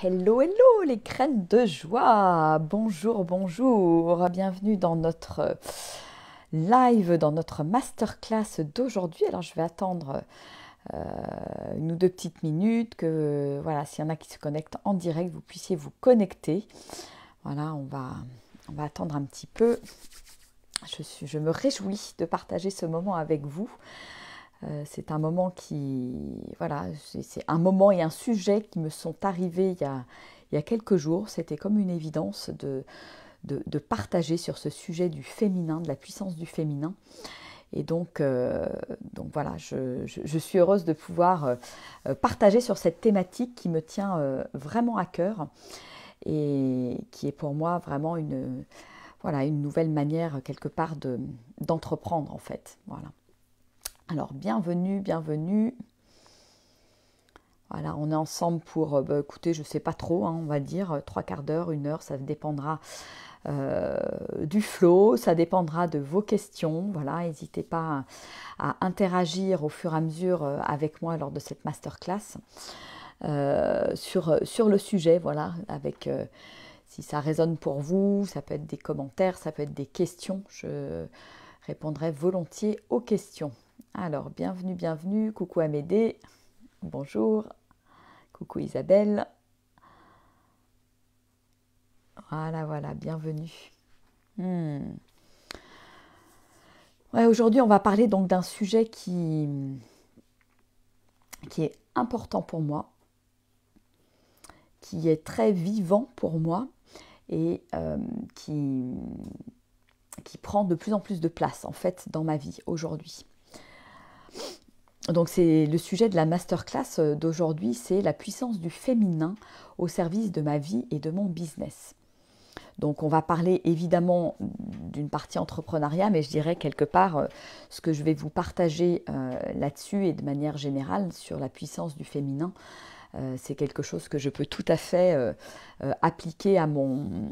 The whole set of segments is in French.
Hello, hello les graines de joie. Bonjour, bonjour. Bienvenue dans notre live, dans notre masterclass d'aujourd'hui. Alors je vais attendre une ou deux petites minutes que voilà, s'il y en a qui se connectent en direct, vous puissiez vous connecter. Voilà, on va attendre un petit peu. Je me réjouis de partager ce moment avec vous. C'est un moment voilà, c'est un moment et un sujet qui me sont arrivés il y a quelques jours. C'était comme une évidence de partager sur ce sujet du féminin, de la puissance du féminin. Et donc voilà, je suis heureuse de pouvoir partager sur cette thématique qui me tient vraiment à cœur et qui est pour moi vraiment voilà, une nouvelle manière quelque part d'entreprendre en fait. Voilà. Alors, bienvenue, bienvenue. Voilà, on est ensemble pour, écoutez, je ne sais pas trop, hein, on va dire, trois quarts d'heure, une heure, ça dépendra du flow, ça dépendra de vos questions. Voilà, n'hésitez pas à interagir au fur et à mesure avec moi lors de cette masterclass sur le sujet, voilà, avec, si ça résonne pour vous, ça peut être des commentaires, ça peut être des questions, je répondrai volontiers aux questions. Alors, bienvenue, bienvenue, coucou Amédée, bonjour, coucou Isabelle, voilà, voilà, bienvenue. Ouais, aujourd'hui, on va parler donc d'un sujet qui est important pour moi, qui est très vivant pour moi et qui prend de plus en plus de place en fait dans ma vie aujourd'hui. Donc c'est le sujet de la masterclass d'aujourd'hui, c'est la puissance du féminin au service de ma vie et de mon business. Donc on va parler évidemment d'une partie entrepreneuriat, mais je dirais quelque part ce que je vais vous partager là-dessus et de manière générale sur la puissance du féminin, c'est quelque chose que je peux tout à fait appliquer à mon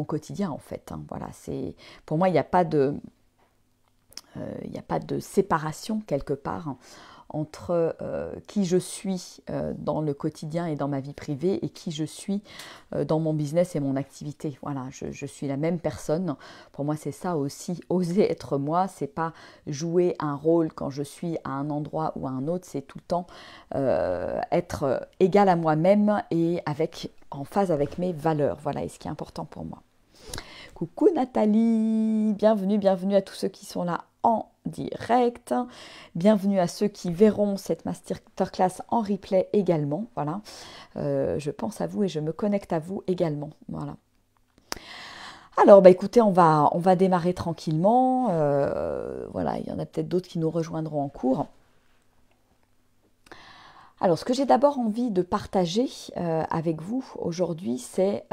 quotidien en fait. Hein. Voilà, pour moi il n'y a pas de séparation quelque part entre qui je suis dans le quotidien et dans ma vie privée et qui je suis dans mon business et mon activité. Voilà, je suis la même personne. Pour moi, c'est ça aussi, oser être moi. C'est pas jouer un rôle quand je suis à un endroit ou à un autre. C'est tout le temps être égal à moi-même et en phase avec mes valeurs. Voilà, et ce qui est important pour moi. Coucou Nathalie, bienvenue, bienvenue à tous ceux qui sont là en direct. Bienvenue à ceux qui verront cette masterclass en replay également. Voilà, je pense à vous et je me connecte à vous également. Voilà. Alors, bah écoutez, on va démarrer tranquillement. Voilà, il y en a peut-être d'autres qui nous rejoindront en cours. Alors, ce que j'ai d'abord envie de partager avec vous aujourd'hui, c'est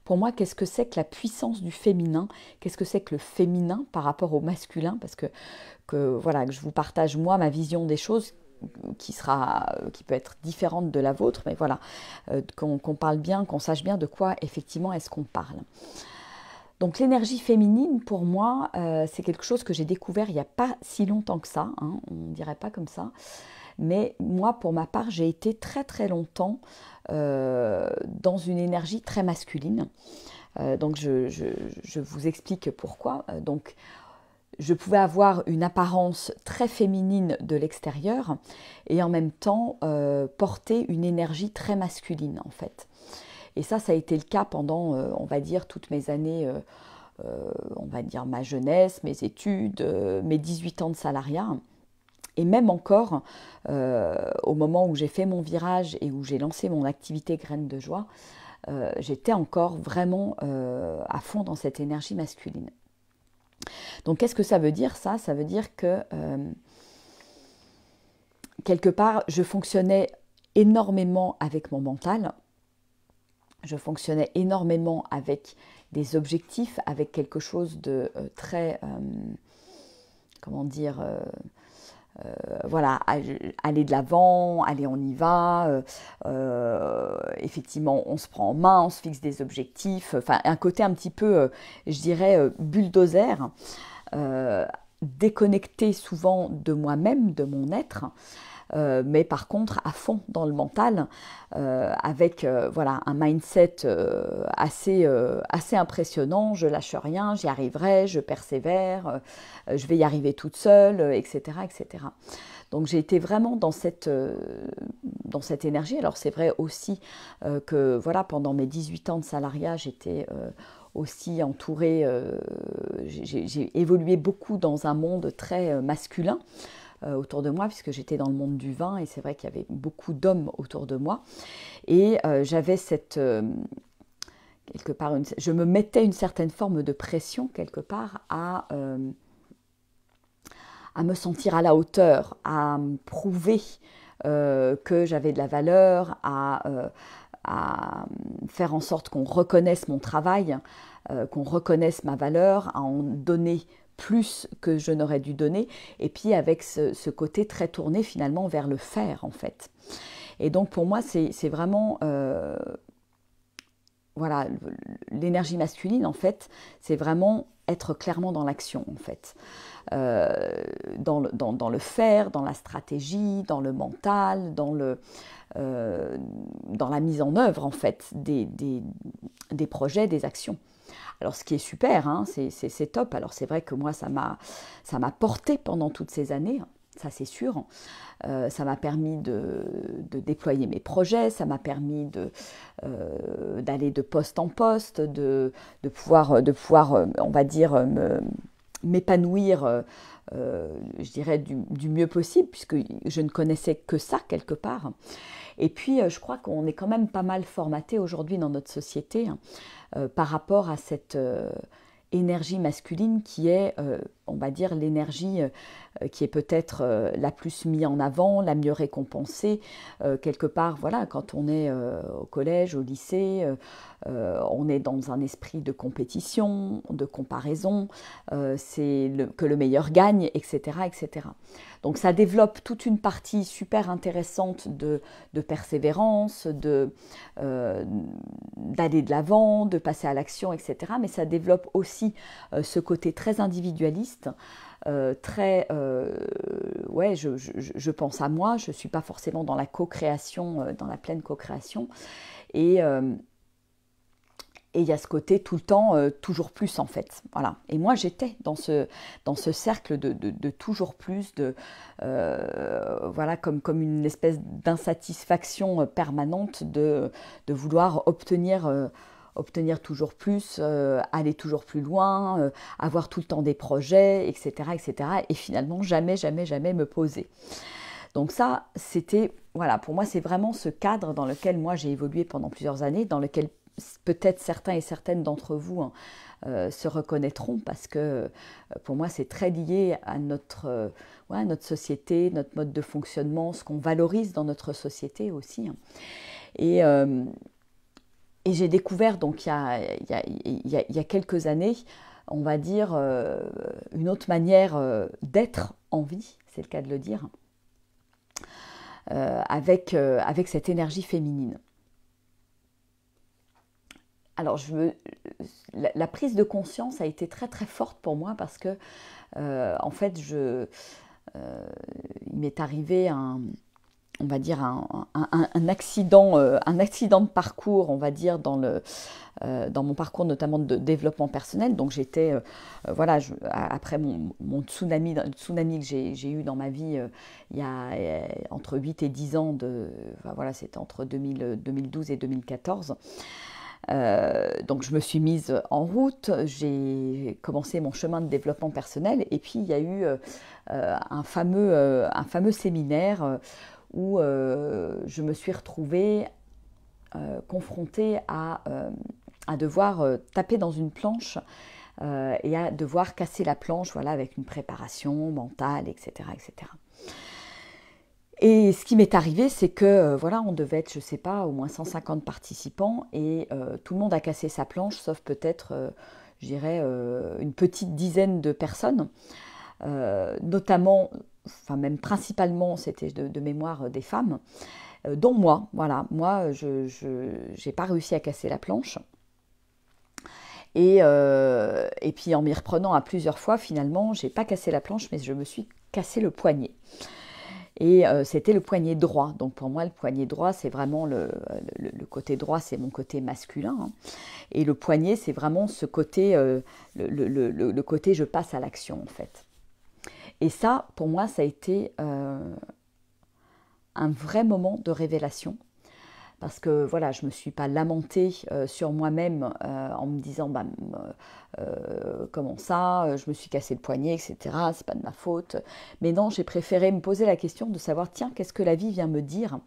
pour moi, qu'est-ce que c'est que la puissance du féminin? Qu'est-ce que c'est que le féminin par rapport au masculin? Parce que voilà, que je vous partage moi ma vision des choses qui peut être différente de la vôtre, mais voilà, qu'on parle bien, qu'on sache bien de quoi effectivement est-ce qu'on parle. Donc l'énergie féminine, pour moi, c'est quelque chose que j'ai découvert il n'y a pas si longtemps que ça, hein, on ne dirait pas comme ça. Mais moi, pour ma part, j'ai été très très longtemps dans une énergie très masculine. Donc je vous explique pourquoi. Donc je pouvais avoir une apparence très féminine de l'extérieur et en même temps porter une énergie très masculine en fait. Et ça a été le cas pendant, on va dire, toutes mes années, on va dire ma jeunesse, mes études, mes 18 ans de salariat. Et même encore, au moment où j'ai fait mon virage et où j'ai lancé mon activité Graines de Joie, j'étais encore vraiment à fond dans cette énergie masculine. Donc qu'est-ce que ça veut dire ça? Ça veut dire que quelque part, je fonctionnais énormément avec mon mental, je fonctionnais énormément avec des objectifs, avec quelque chose de très, comment dire, voilà, aller de l'avant, allez on y va, effectivement on se prend en main, on se fixe des objectifs, enfin un côté un petit peu, je dirais, bulldozer, déconnecté souvent de moi-même, de mon être, mais par contre à fond dans le mental, avec voilà, un mindset assez impressionnant. Je lâche rien, j'y arriverai, je persévère, je vais y arriver toute seule, etc., etc. Donc j'ai été vraiment dans cette énergie. Alors c'est vrai aussi que voilà, pendant mes 18 ans de salariat, j'étais aussi entourée, j'ai évolué beaucoup dans un monde très masculin autour de moi, puisque j'étais dans le monde du vin, et c'est vrai qu'il y avait beaucoup d'hommes autour de moi. Et j'avais quelque part, je me mettais une certaine forme de pression, quelque part, à me sentir à la hauteur, à me prouver que j'avais de la valeur, à faire en sorte qu'on reconnaisse mon travail, qu'on reconnaisse ma valeur, à en donner plus que je n'aurais dû donner, et puis avec ce côté très tourné finalement vers le faire en fait. Et donc pour moi c'est vraiment voilà, l'énergie masculine en fait, c'est vraiment être clairement dans l'action en fait. Dans le faire, dans la stratégie, dans le mental, dans la mise en œuvre en fait des projets, des actions. Alors ce qui est super, hein, c'est top. Alors c'est vrai que moi ça m'a porté pendant toutes ces années, ça c'est sûr. Ça m'a permis de déployer mes projets, ça m'a permis d'aller de poste en poste, de pouvoir, on va dire, m'épanouir, je dirais, du mieux possible, puisque je ne connaissais que ça quelque part. Et puis, je crois qu'on est quand même pas mal formaté aujourd'hui dans notre société par rapport à cette énergie masculine qui est, on va dire, l'énergie qui est peut-être la plus mise en avant, la mieux récompensée. Quelque part, voilà, quand on est au collège, au lycée, on est dans un esprit de compétition, de comparaison, que le meilleur gagne, etc., etc. Donc ça développe toute une partie super intéressante de persévérance, d'aller de l'avant, de passer à l'action, etc. Mais ça développe aussi ce côté très individualiste, ouais, je pense à moi, je ne suis pas forcément dans la co-création, dans la pleine co-création. Et il y a ce côté tout le temps, toujours plus en fait. Voilà. Et moi j'étais dans ce cercle de toujours plus, voilà, comme une espèce d'insatisfaction permanente de vouloir obtenir toujours plus, aller toujours plus loin, avoir tout le temps des projets, etc., etc. Et finalement jamais, jamais, jamais me poser. Donc ça, c'était, voilà, pour moi c'est vraiment ce cadre dans lequel moi j'ai évolué pendant plusieurs années, dans lequel peut-être certains et certaines d'entre vous se reconnaîtront, parce que pour moi c'est très lié à notre société, notre mode de fonctionnement, ce qu'on valorise dans notre société aussi. Et j'ai découvert donc il y a quelques années, on va dire, une autre manière d'être en vie, c'est le cas de le dire, avec cette énergie féminine. Alors, la prise de conscience a été très très forte pour moi, parce que, en fait, il m'est arrivé on va dire un accident de parcours, on va dire, dans mon parcours notamment de développement personnel. Donc j'étais, voilà, après mon tsunami que j'ai eu dans ma vie il y a entre 8 et 10 ans, enfin, voilà, c'était entre 2012 et 2014. Donc je me suis mise en route, j'ai commencé mon chemin de développement personnel, et puis il y a eu un fameux séminaire où je me suis retrouvée confrontée à devoir taper dans une planche et à devoir casser la planche, voilà, avec une préparation mentale, etc., etc. Et ce qui m'est arrivé, c'est que voilà, on devait être, je ne sais pas, au moins 150 participants, et tout le monde a cassé sa planche, sauf peut-être, je dirais, une petite dizaine de personnes, notamment, enfin même principalement, c'était de mémoire des femmes, dont moi. Voilà, moi, je n'ai pas réussi à casser la planche. Et puis en m'y reprenant à plusieurs fois, finalement, j'ai pas cassé la planche, mais je me suis cassé le poignet. Et c'était le poignet droit. Donc pour moi, le poignet droit, c'est vraiment le côté droit, c'est mon côté masculin, hein. Et le poignet, c'est vraiment ce côté, le côté je passe à l'action en fait. Et ça, pour moi, ça a été un vrai moment de révélation. Parce que voilà, je ne me suis pas lamentée sur moi-même en me disant bah, comment ça, je me suis cassé le poignet, etc. C'est pas de ma faute. Mais non, j'ai préféré me poser la question de savoir tiens, qu'est-ce que la vie vient me dire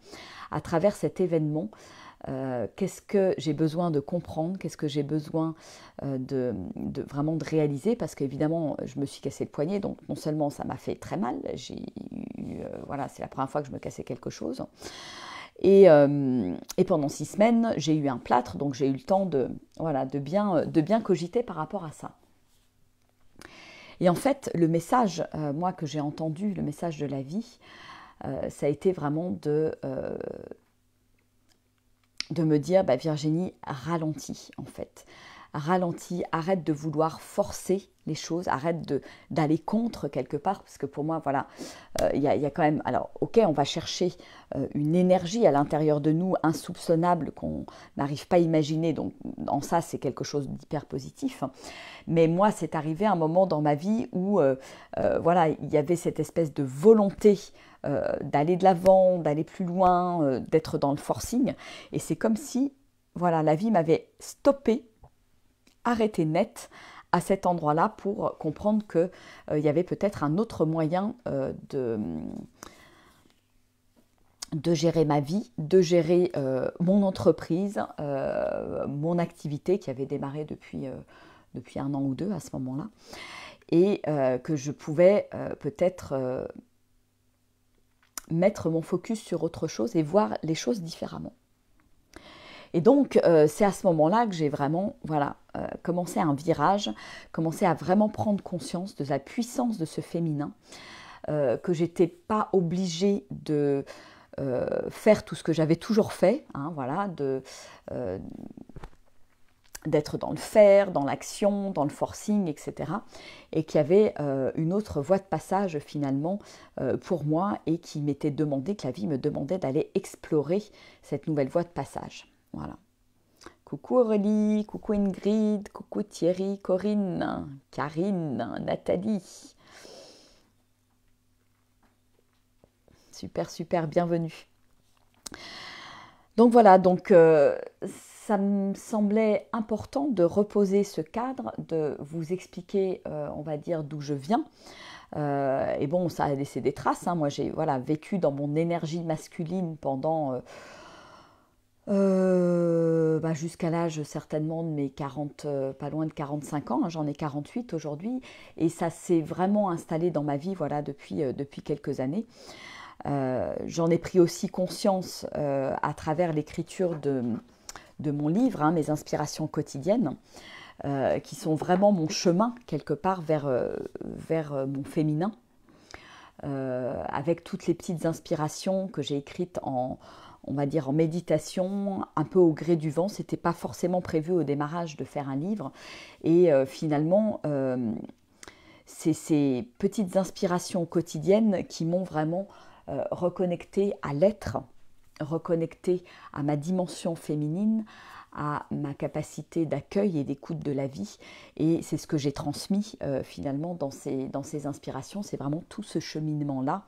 à travers cet événement, qu'est-ce que j'ai besoin de comprendre, qu'est-ce que j'ai besoin vraiment de réaliser, parce qu'évidemment, je me suis cassé le poignet, donc non seulement ça m'a fait très mal, voilà, c'est la première fois que je me cassais quelque chose. Et pendant 6 semaines, j'ai eu un plâtre, donc j'ai eu le temps voilà, de bien cogiter par rapport à ça. Et en fait, le message, moi, que j'ai entendu, le message de la vie, ça a été vraiment de me dire, bah, Virginie, ralentis, en fait. Ralentis, arrête de vouloir forcer les choses, arrête d'aller contre quelque part, parce que pour moi, voilà, il y a quand même, alors ok, on va chercher une énergie à l'intérieur de nous insoupçonnable qu'on n'arrive pas à imaginer, donc en ça c'est quelque chose d'hyper positif, mais moi c'est arrivé un moment dans ma vie où voilà, il y avait cette espèce de volonté d'aller de l'avant, d'aller plus loin, d'être dans le forcing, et c'est comme si, voilà, la vie m'avait stoppé, arrêté net à cet endroit-là pour comprendre qu'il y avait peut-être un autre moyen de gérer ma vie, de gérer mon entreprise, mon activité qui avait démarré depuis 1 an ou 2 à ce moment-là, et que je pouvais peut-être mettre mon focus sur autre chose et voir les choses différemment. Et donc, c'est à ce moment-là que j'ai vraiment commencé un virage, commencé à vraiment prendre conscience de la puissance de ce féminin, que j'étais pas obligée de faire tout ce que j'avais toujours fait, hein, voilà, d'être dans le faire, dans l'action, dans le forcing, etc. Et qu'il y avait une autre voie de passage finalement pour moi et qui m'était demandé, que la vie me demandait d'aller explorer cette nouvelle voie de passage. Voilà. Coucou Aurélie, coucou Ingrid, coucou Thierry, Corinne, Karine, Nathalie. Super, super, bienvenue. Donc voilà, donc ça me semblait important de reposer ce cadre, de vous expliquer, on va dire, d'où je viens. Et bon, ça a laissé des traces, hein. Moi, j'ai vécu dans mon énergie masculine pendant jusqu'à l'âge certainement de mes 40, pas loin de 45 ans, hein, j'en ai 48 aujourd'hui, et ça s'est vraiment installé dans ma vie depuis quelques années. J'en ai pris aussi conscience à travers l'écriture de mon livre, hein, mes inspirations quotidiennes, qui sont vraiment mon chemin quelque part vers mon féminin, avec toutes les petites inspirations que j'ai écrites on va dire en méditation, un peu au gré du vent. C'était pas forcément prévu au démarrage de faire un livre. Et finalement, c'est ces petites inspirations quotidiennes qui m'ont vraiment reconnectée à l'être, reconnectée à ma dimension féminine, à ma capacité d'accueil et d'écoute de la vie. Et c'est ce que j'ai transmis finalement dans ces inspirations. C'est vraiment tout ce cheminement-là.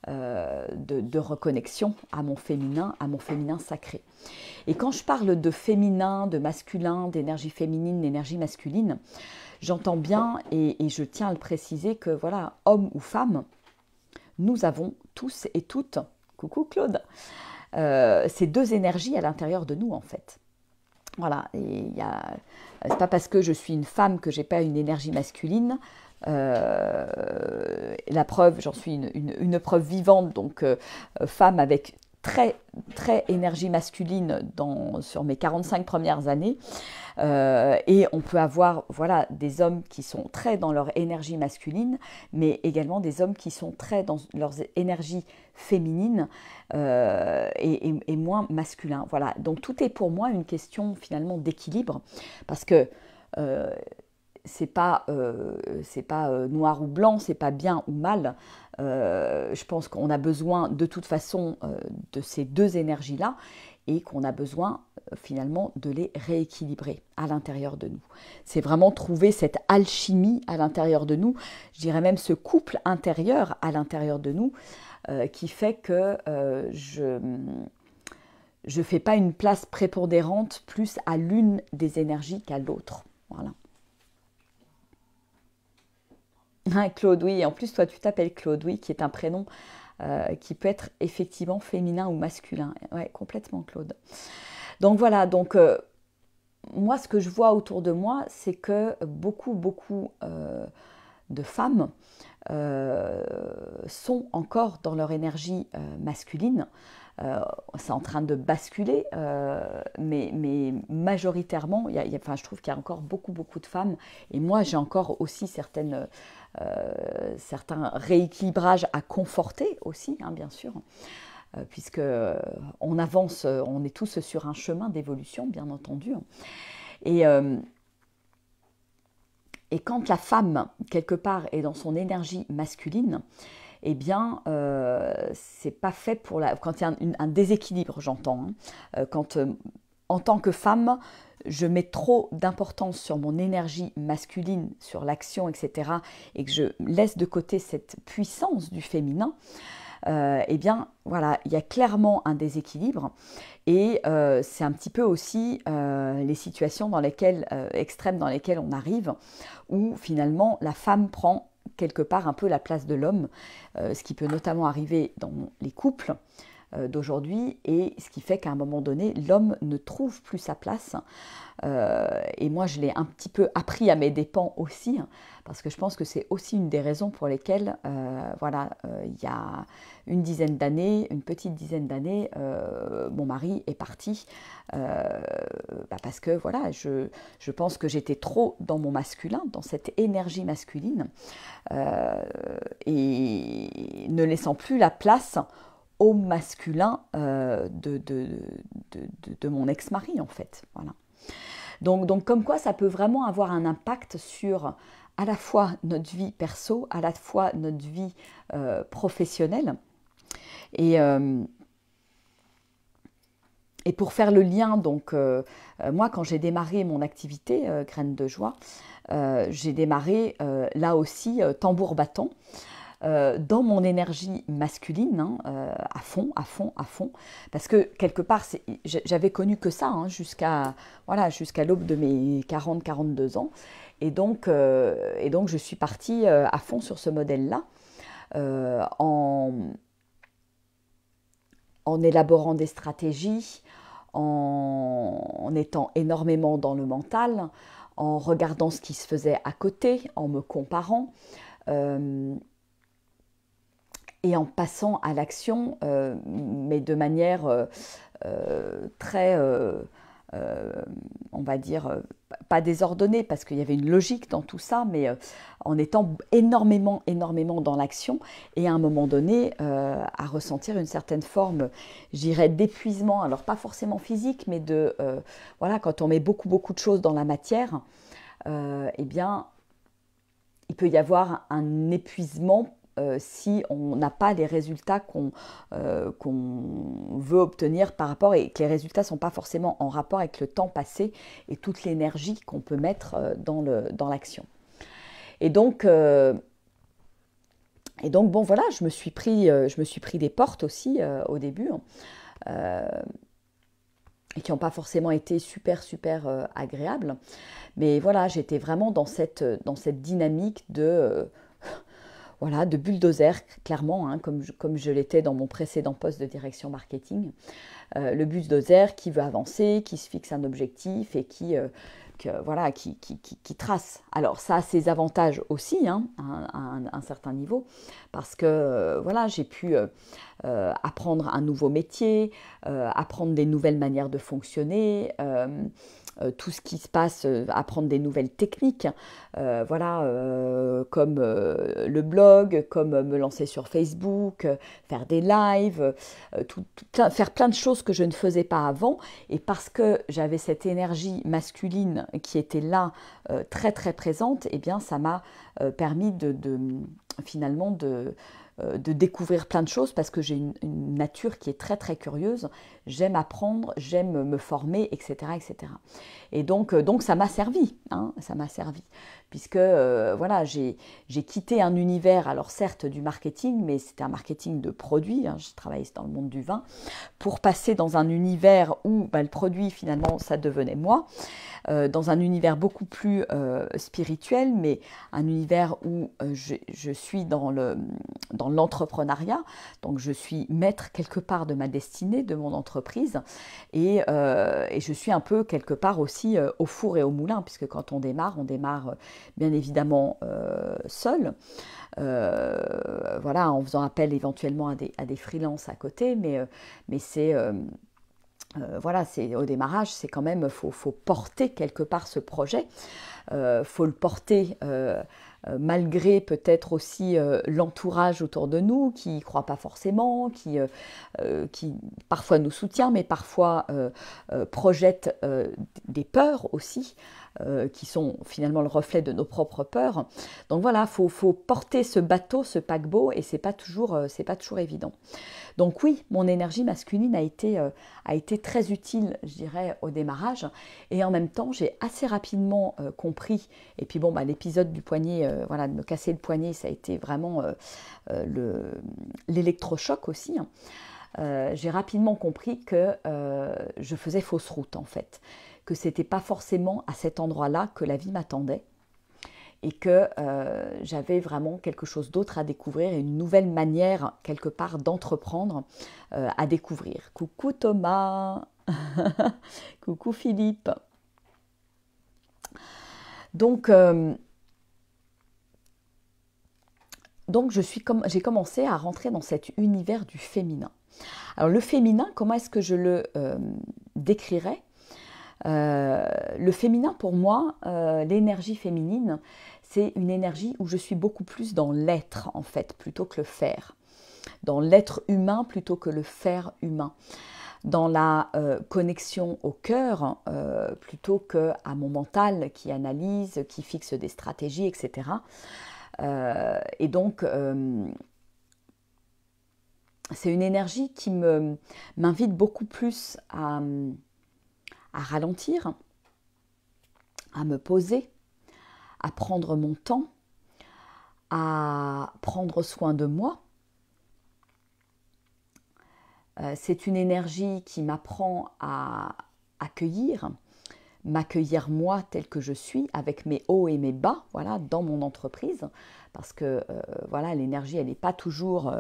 De reconnexion à mon féminin sacré. Et quand je parle de féminin, de masculin, d'énergie féminine, d'énergie masculine, j'entends bien, et je tiens à le préciser, que voilà, homme ou femme, nous avons tous et toutes, coucou Claude, ces deux énergies à l'intérieur de nous en fait. Voilà, et c'est pas parce que je suis une femme que j'ai pas une énergie masculine. La preuve, j'en suis une preuve vivante, donc femme avec très énergie masculine sur mes 45 premières années, et on peut avoir des hommes qui sont très dans leur énergie masculine, mais également des hommes qui sont très dans leur énergie féminine et moins masculin. Voilà, donc tout est pour moi une question finalement d'équilibre, parce que c'est pas noir ou blanc, c'est pas bien ou mal. Je pense qu'on a besoin de toute façon de ces deux énergies-là et qu'on a besoin finalement de les rééquilibrer à l'intérieur de nous. C'est vraiment trouver cette alchimie à l'intérieur de nous, je dirais même ce couple intérieur à l'intérieur de nous qui fait que je ne fais pas une place prépondérante plus à l'une des énergies qu'à l'autre. Voilà. Ah, Claude, oui, en plus toi tu t'appelles Claude, oui, qui est un prénom qui peut être effectivement féminin ou masculin. Ouais, complètement Claude. Donc voilà, donc moi ce que je vois autour de moi, c'est que beaucoup de femmes sont encore dans leur énergie masculine. C'est en train de basculer, mais majoritairement, enfin, je trouve qu'il y a encore beaucoup de femmes, et moi j'ai encore aussi certains rééquilibrages à conforter aussi, hein, bien sûr, puisque on avance, on est tous sur un chemin d'évolution, bien entendu. Et, euh, et quand la femme, quelque part, est dans son énergie masculine, eh bien, c'est pas fait pour la... Quand il y a un déséquilibre, j'entends, hein, quand, en tant que femme, je mets trop d'importance sur mon énergie masculine, sur l'action, etc., et que je laisse de côté cette puissance du féminin, eh bien, voilà, il y a clairement un déséquilibre. Et c'est un petit peu aussi les situations dans lesquelles, extrêmes dans lesquelles on arrive, où finalement la femme prend quelque part un peu la place de l'homme, ce qui peut notamment arriver dans les couples d'aujourd'hui, et ce qui fait qu'à un moment donné, l'homme ne trouve plus sa place. Et moi, je l'ai un petit peu appris à mes dépens aussi, hein, parce que je pense que c'est aussi une des raisons pour lesquelles, voilà, il y a une petite dizaine d'années, mon mari est parti, parce que voilà, je pense que j'étais trop dans mon masculin, dans cette énergie masculine, et ne laissant plus la place au masculin de mon ex-mari, en fait. Voilà. Donc, comme quoi, ça peut vraiment avoir un impact sur à la fois notre vie perso, à la fois notre vie professionnelle. Et, euh, et pour faire le lien, donc, moi, quand j'ai démarré mon activité Graines de Joie, j'ai démarré là aussi tambour battant, dans mon énergie masculine, hein, à fond, parce que quelque part, j'avais connu que ça, hein, jusqu'à l'aube de mes 40-42 ans, et donc je suis partie à fond sur ce modèle-là, en élaborant des stratégies, en étant énormément dans le mental, en regardant ce qui se faisait à côté, en me comparant, et en passant à l'action, mais de manière très, on va dire, pas désordonnée, parce qu'il y avait une logique dans tout ça, mais en étant énormément dans l'action, et à un moment donné, à ressentir une certaine forme, je dirais, d'épuisement, alors pas forcément physique, mais voilà, quand on met beaucoup de choses dans la matière, eh bien, il peut y avoir un épuisement si on n'a pas les résultats qu'on veut obtenir par rapport, et que les résultats ne sont pas forcément en rapport avec le temps passé et toute l'énergie qu'on peut mettre dans l'action. Et donc bon voilà, je me suis pris des portes aussi au début, et qui n'ont pas forcément été super agréables. Mais voilà, j'étais vraiment dans cette dynamique voilà, de bulldozer, clairement, hein, comme je l'étais dans mon précédent poste de direction marketing. Le bulldozer qui veut avancer, qui se fixe un objectif et qui trace. Alors ça a ses avantages aussi, hein, à un certain niveau, parce que voilà, j'ai pu apprendre un nouveau métier, apprendre des nouvelles manières de fonctionner, tout ce qui se passe, apprendre des nouvelles techniques, voilà, comme le blog, comme me lancer sur Facebook, faire des lives, faire plein de choses que je ne faisais pas avant. Et parce que j'avais cette énergie masculine qui était là, très très présente, eh bien ça m'a permis finalement de découvrir plein de choses parce que j'ai une nature qui est très très curieuse. J'aime apprendre, j'aime me former, etc. etc. Et donc ça m'a servi, hein, ça m'a servi. Puisque voilà, j'ai quitté un univers, alors certes du marketing, mais c'était un marketing de produits, hein, je travaillais dans le monde du vin, pour passer dans un univers où le produit finalement ça devenait moi. Dans un univers beaucoup plus spirituel, mais un univers où je suis dans l'entrepreneuriat, donc je suis maître quelque part de ma destinée, de mon entreprise, et je suis un peu quelque part aussi au four et au moulin, puisque quand on démarre bien évidemment seul, voilà, en faisant appel éventuellement à des freelances à côté, mais c'est... voilà, au démarrage, c'est quand même, faut porter quelque part ce projet, faut le porter malgré peut-être aussi l'entourage autour de nous qui n'y croit pas forcément, qui parfois nous soutient, mais parfois projette des peurs aussi, qui sont finalement le reflet de nos propres peurs. Donc voilà, faut porter ce bateau, ce paquebot, et c'est pas toujours évident. Donc oui, mon énergie masculine a été très utile, je dirais, au démarrage. Et en même temps, j'ai assez rapidement compris. Et puis bon, l'épisode du poignet, voilà, de me casser le poignet, ça a été vraiment l'électrochoc aussi, hein. J'ai rapidement compris que je faisais fausse route en fait. Que c'était pas forcément à cet endroit-là que la vie m'attendait. Et que j'avais vraiment quelque chose d'autre à découvrir et une nouvelle manière, quelque part, d'entreprendre à découvrir. Coucou Thomas. Coucou Philippe. Donc j'ai commencé à rentrer dans cet univers du féminin. Alors le féminin, comment est-ce que je le décrirais ? Le féminin, pour moi, l'énergie féminine, c'est une énergie où je suis beaucoup plus dans l'être, en fait, plutôt que le faire. Dans l'être humain plutôt que le faire humain. Dans la connexion au cœur plutôt qu'à mon mental qui analyse, qui fixe des stratégies, etc. Et donc, c'est une énergie qui m'invite beaucoup plus à ralentir, à me poser, à prendre mon temps, à prendre soin de moi. C'est une énergie qui m'apprend à accueillir, m'accueillir moi tel que je suis, avec mes hauts et mes bas, voilà, dans mon entreprise. Parce que voilà, l'énergie, elle n'est pas toujours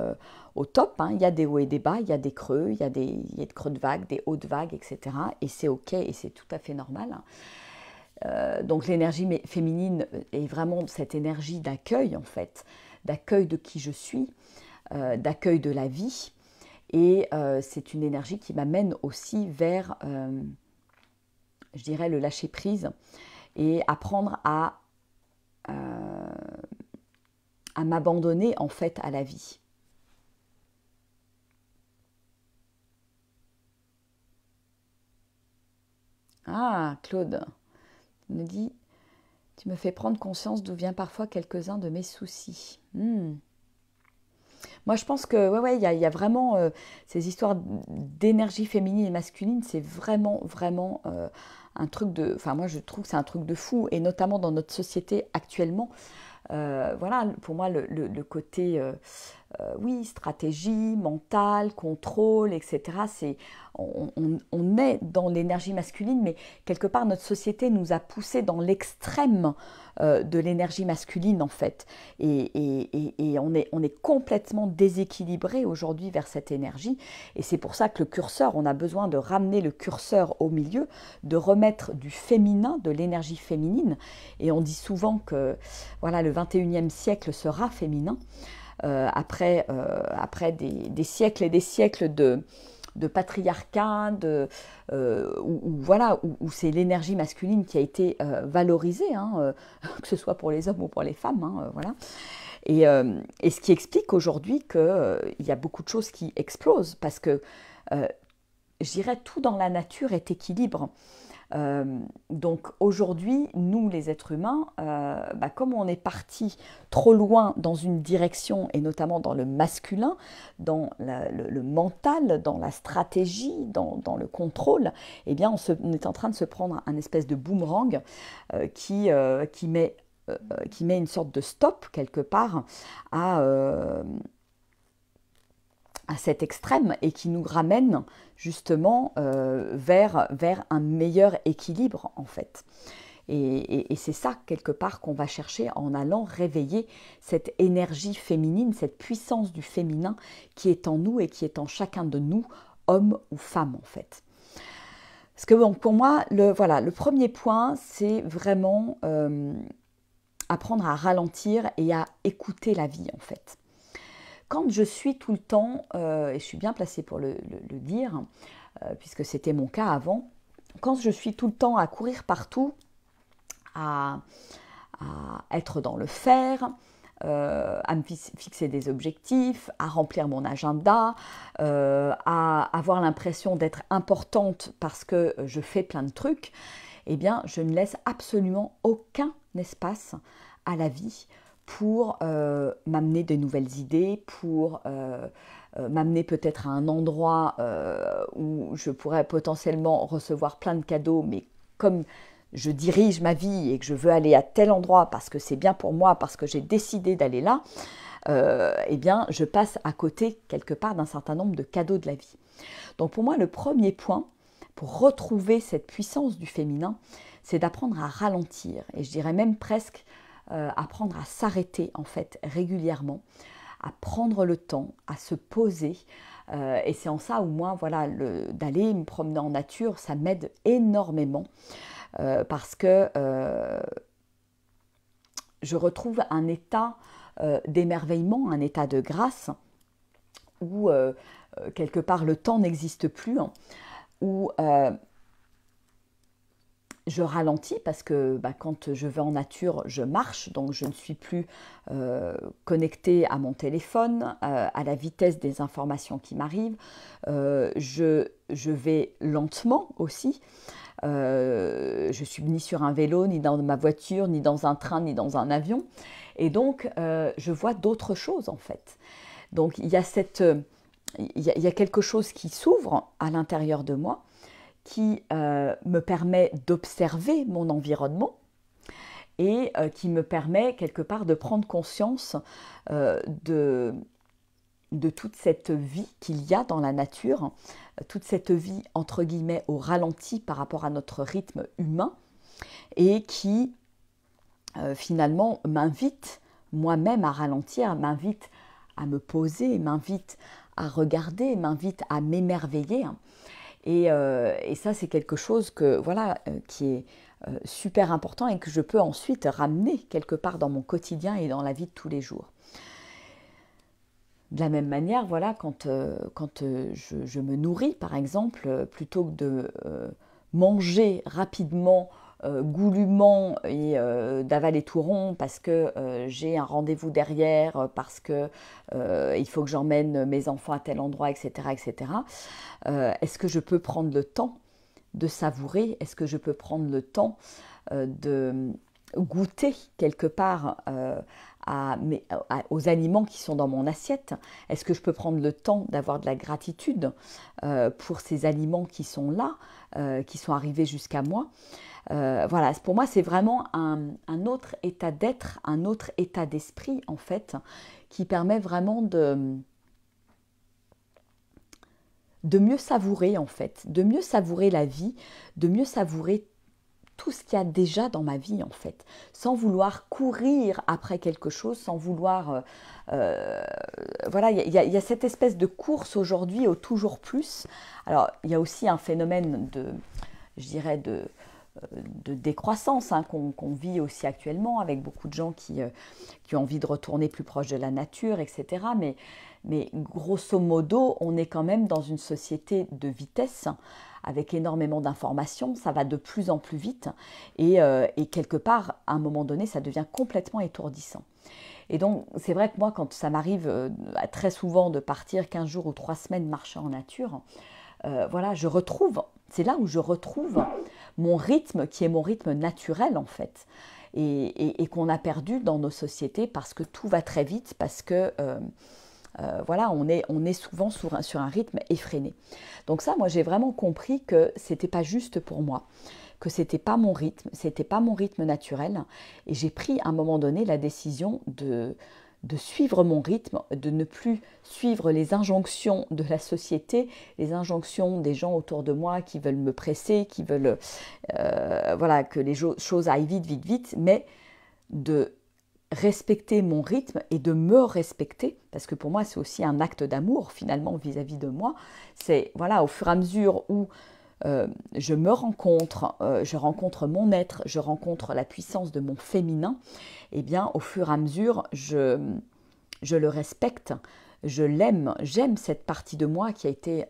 au top, hein. Il y a des hauts et des bas, il y a des creux, il y a des creux de vagues, des hauts de vagues, etc. Et c'est OK et c'est tout à fait normal. Donc l'énergie féminine est vraiment cette énergie d'accueil, en fait, d'accueil de qui je suis, d'accueil de la vie. Et c'est une énergie qui m'amène aussi vers, je dirais, le lâcher-prise et apprendre à m'abandonner en fait à la vie. Ah, Claude me dit, tu me fais prendre conscience d'où viennent parfois quelques-uns de mes soucis. Moi, je pense que ouais, y a vraiment ces histoires d'énergie féminine et masculine, c'est vraiment, vraiment un truc de... Enfin, moi, je trouve que c'est un truc de fou, et notamment dans notre société actuellement. Voilà, pour moi, le côté, oui, stratégie, mental, contrôle, etc. On est dans l'énergie masculine, mais quelque part, notre société nous a poussé dans l'extrême de l'énergie masculine, en fait. Et on est complètement déséquilibré aujourd'hui vers cette énergie. Et c'est pour ça que le curseur, on a besoin de ramener le curseur au milieu, de remettre du féminin, de l'énergie féminine. Et on dit souvent que voilà, le 21e siècle sera féminin. après des siècles et des siècles de patriarcat, voilà, où c'est l'énergie masculine qui a été valorisée, hein, que ce soit pour les hommes ou pour les femmes, hein, voilà. Et ce qui explique aujourd'hui qu'il y a beaucoup de choses qui explosent, parce que je dirais tout dans la nature est équilibre. Donc aujourd'hui, nous les êtres humains, comme on est parti trop loin dans une direction, et notamment dans le masculin, dans le mental, dans la stratégie, dans le contrôle, eh bien on est en train de se prendre un espèce de boomerang qui met une sorte de stop quelque part à cet extrême, et qui nous ramène justement vers un meilleur équilibre en fait. Et c'est ça quelque part qu'on va chercher en allant réveiller cette énergie féminine, cette puissance du féminin qui est en nous et qui est en chacun de nous, hommes ou femmes en fait. Parce que bon, pour moi, le premier point, c'est vraiment apprendre à ralentir et à écouter la vie en fait. Quand je suis tout le temps, et je suis bien placée pour le dire, puisque c'était mon cas avant, quand je suis tout le temps à courir partout, à être dans le faire, à me fixer des objectifs, à remplir mon agenda, à avoir l'impression d'être importante parce que je fais plein de trucs, eh bien, je ne laisse absolument aucun espace à la vie pour m'amener de nouvelles idées, pour m'amener peut-être à un endroit où je pourrais potentiellement recevoir plein de cadeaux, mais comme je dirige ma vie et que je veux aller à tel endroit parce que c'est bien pour moi, parce que j'ai décidé d'aller là, eh bien je passe à côté quelque part d'un certain nombre de cadeaux de la vie. Donc pour moi, le premier point pour retrouver cette puissance du féminin, c'est d'apprendre à ralentir, et je dirais même presque apprendre à s'arrêter en fait régulièrement, à prendre le temps, à se poser. Et c'est en ça où moi, voilà, d'aller me promener en nature, ça m'aide énormément parce que je retrouve un état d'émerveillement, un état de grâce où quelque part le temps n'existe plus, hein, où je ralentis parce que quand je vais en nature, je marche, donc je ne suis plus connectée à mon téléphone, à la vitesse des informations qui m'arrivent. Je vais lentement aussi. Je suis ni sur un vélo, ni dans ma voiture, ni dans un train, ni dans un avion. Et donc, je vois d'autres choses en fait. Donc, il y a quelque chose qui s'ouvre à l'intérieur de moi, qui me permet d'observer mon environnement et qui me permet quelque part de prendre conscience de toute cette vie qu'il y a dans la nature, toute cette vie entre guillemets au ralenti par rapport à notre rythme humain, et qui finalement m'invite moi-même à ralentir, m'invite à me poser, m'invite à regarder, m'invite à m'émerveiller. Et ça, c'est quelque chose que, voilà, qui est super important et que je peux ensuite ramener quelque part dans mon quotidien et dans la vie de tous les jours. De la même manière, voilà, quand je me nourris, par exemple, plutôt que de manger rapidement, goulûment et d'avaler tout rond parce que j'ai un rendez-vous derrière, parce que il faut que j'emmène mes enfants à tel endroit, etc., etc. Est-ce que je peux prendre le temps de savourer? Est-ce que je peux prendre le temps de goûter quelque part aux aliments qui sont dans mon assiette? Est-ce que je peux prendre le temps d'avoir de la gratitude pour ces aliments qui sont là, qui sont arrivés jusqu'à moi? Voilà, pour moi, c'est vraiment un autre état d'être, un autre état d'esprit, en fait, qui permet vraiment de mieux savourer, en fait, de mieux savourer la vie, de mieux savourer tout ce qu'il y a déjà dans ma vie, en fait, sans vouloir courir après quelque chose, sans vouloir... voilà, il y a cette espèce de course aujourd'hui au toujours plus. Alors, il y a aussi un phénomène je dirais, de décroissance hein, qu'on vit aussi actuellement, avec beaucoup de gens qui ont envie de retourner plus proche de la nature, etc. Mais grosso modo, on est quand même dans une société de vitesse, avec énormément d'informations, ça va de plus en plus vite, et quelque part, à un moment donné, ça devient complètement étourdissant. Et donc, c'est vrai que moi, quand ça m'arrive très souvent de partir 15 jours ou 3 semaines marcher en nature, voilà, c'est là où je retrouve mon rythme qui est mon rythme naturel en fait, et qu'on a perdu dans nos sociétés parce que tout va très vite, parce que voilà, on est souvent sur un rythme effréné. Donc ça, moi j'ai vraiment compris que c'était pas juste pour moi, que c'était pas mon rythme naturel, et j'ai pris à un moment donné la décision de suivre mon rythme, de ne plus suivre les injonctions de la société, les injonctions des gens autour de moi qui veulent me presser, qui veulent voilà, que les choses aillent vite, vite, vite, mais de respecter mon rythme et de me respecter, parce que pour moi c'est aussi un acte d'amour finalement vis-à-vis de moi. C'est voilà, au fur et à mesure où je me rencontre, je rencontre mon être, je rencontre la puissance de mon féminin, et bien au fur et à mesure je le respecte, je l'aime, j'aime cette partie de moi qui a été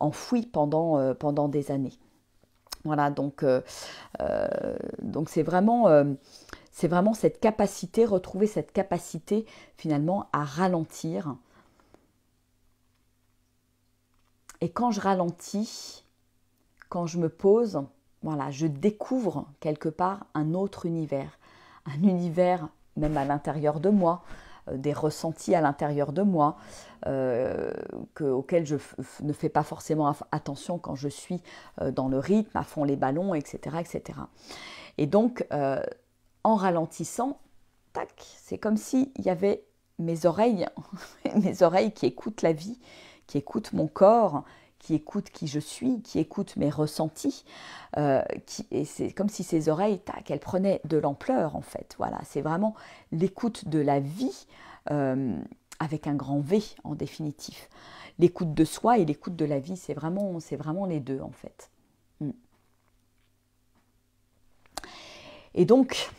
enfouie pendant des années. Voilà, donc c'est vraiment cette capacité, retrouver cette capacité finalement à ralentir. Et quand je ralentis, quand je me pose, voilà, je découvre quelque part un autre univers. Un univers même à l'intérieur de moi, des ressentis à l'intérieur de moi, auxquels je ne fais pas forcément attention quand je suis dans le rythme, à fond les ballons, etc. etc. Et donc, en ralentissant, tac, c'est comme s'il y avait mes oreilles, mes oreilles qui écoutent la vie, qui écoutent mon corps, qui écoutent qui je suis, qui écoutent mes ressentis. Et c'est comme si ces oreilles, tac, elles prenaient de l'ampleur en fait. Voilà, c'est vraiment l'écoute de la vie avec un grand V en définitif. L'écoute de soi et l'écoute de la vie, c'est vraiment les deux en fait. Et donc,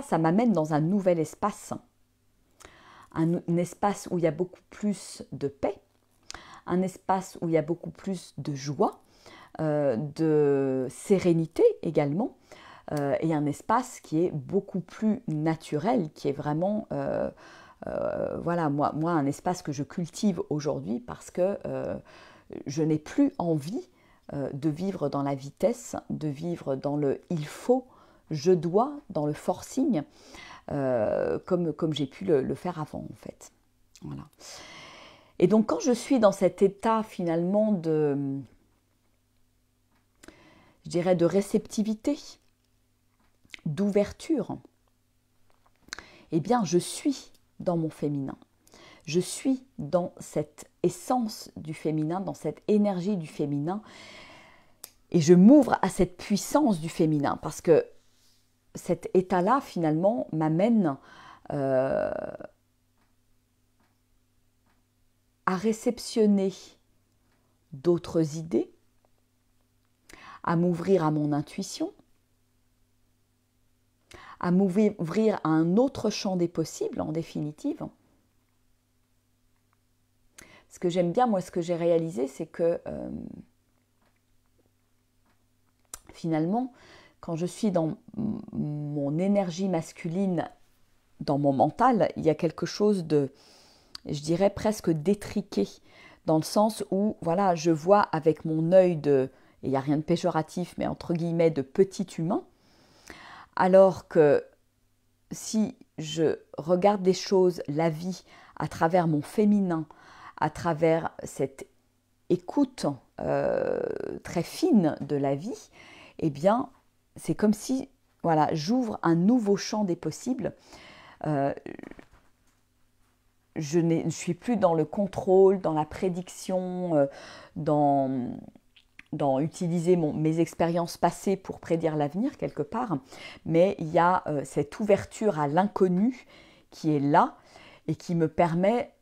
ça m'amène dans un nouvel espace. Un espace où il y a beaucoup plus de paix, un espace où il y a beaucoup plus de joie, de sérénité également, et un espace qui est beaucoup plus naturel, qui est vraiment, voilà, moi, un espace que je cultive aujourd'hui parce que je n'ai plus envie de vivre dans la vitesse, de vivre dans le « il faut », je dois, dans le forcing, comme j'ai pu le faire avant en fait. Voilà. Et donc quand je suis dans cet état finalement je dirais de réceptivité, d'ouverture, eh bien je suis dans mon féminin. Je suis dans cette essence du féminin, dans cette énergie du féminin, et je m'ouvre à cette puissance du féminin, parce que cet état-là, finalement, m'amène à réceptionner d'autres idées, à m'ouvrir à mon intuition, à m'ouvrir à un autre champ des possibles, en définitive. Ce que j'aime bien, moi, ce que j'ai réalisé, c'est que finalement, quand je suis dans mon énergie masculine, dans mon mental, il y a quelque chose de, je dirais presque d'étriqué, dans le sens où, voilà, je vois avec mon œil de, et il n'y a rien de péjoratif, mais entre guillemets de petit humain, alors que si je regarde des choses, la vie, à travers mon féminin, à travers cette écoute très fine de la vie, eh bien, c'est comme si, voilà, j'ouvre un nouveau champ des possibles. Je ne suis plus dans le contrôle, dans la prédiction, dans utiliser mes expériences passées pour prédire l'avenir quelque part, mais il y a cette ouverture à l'inconnu qui est là et qui me permet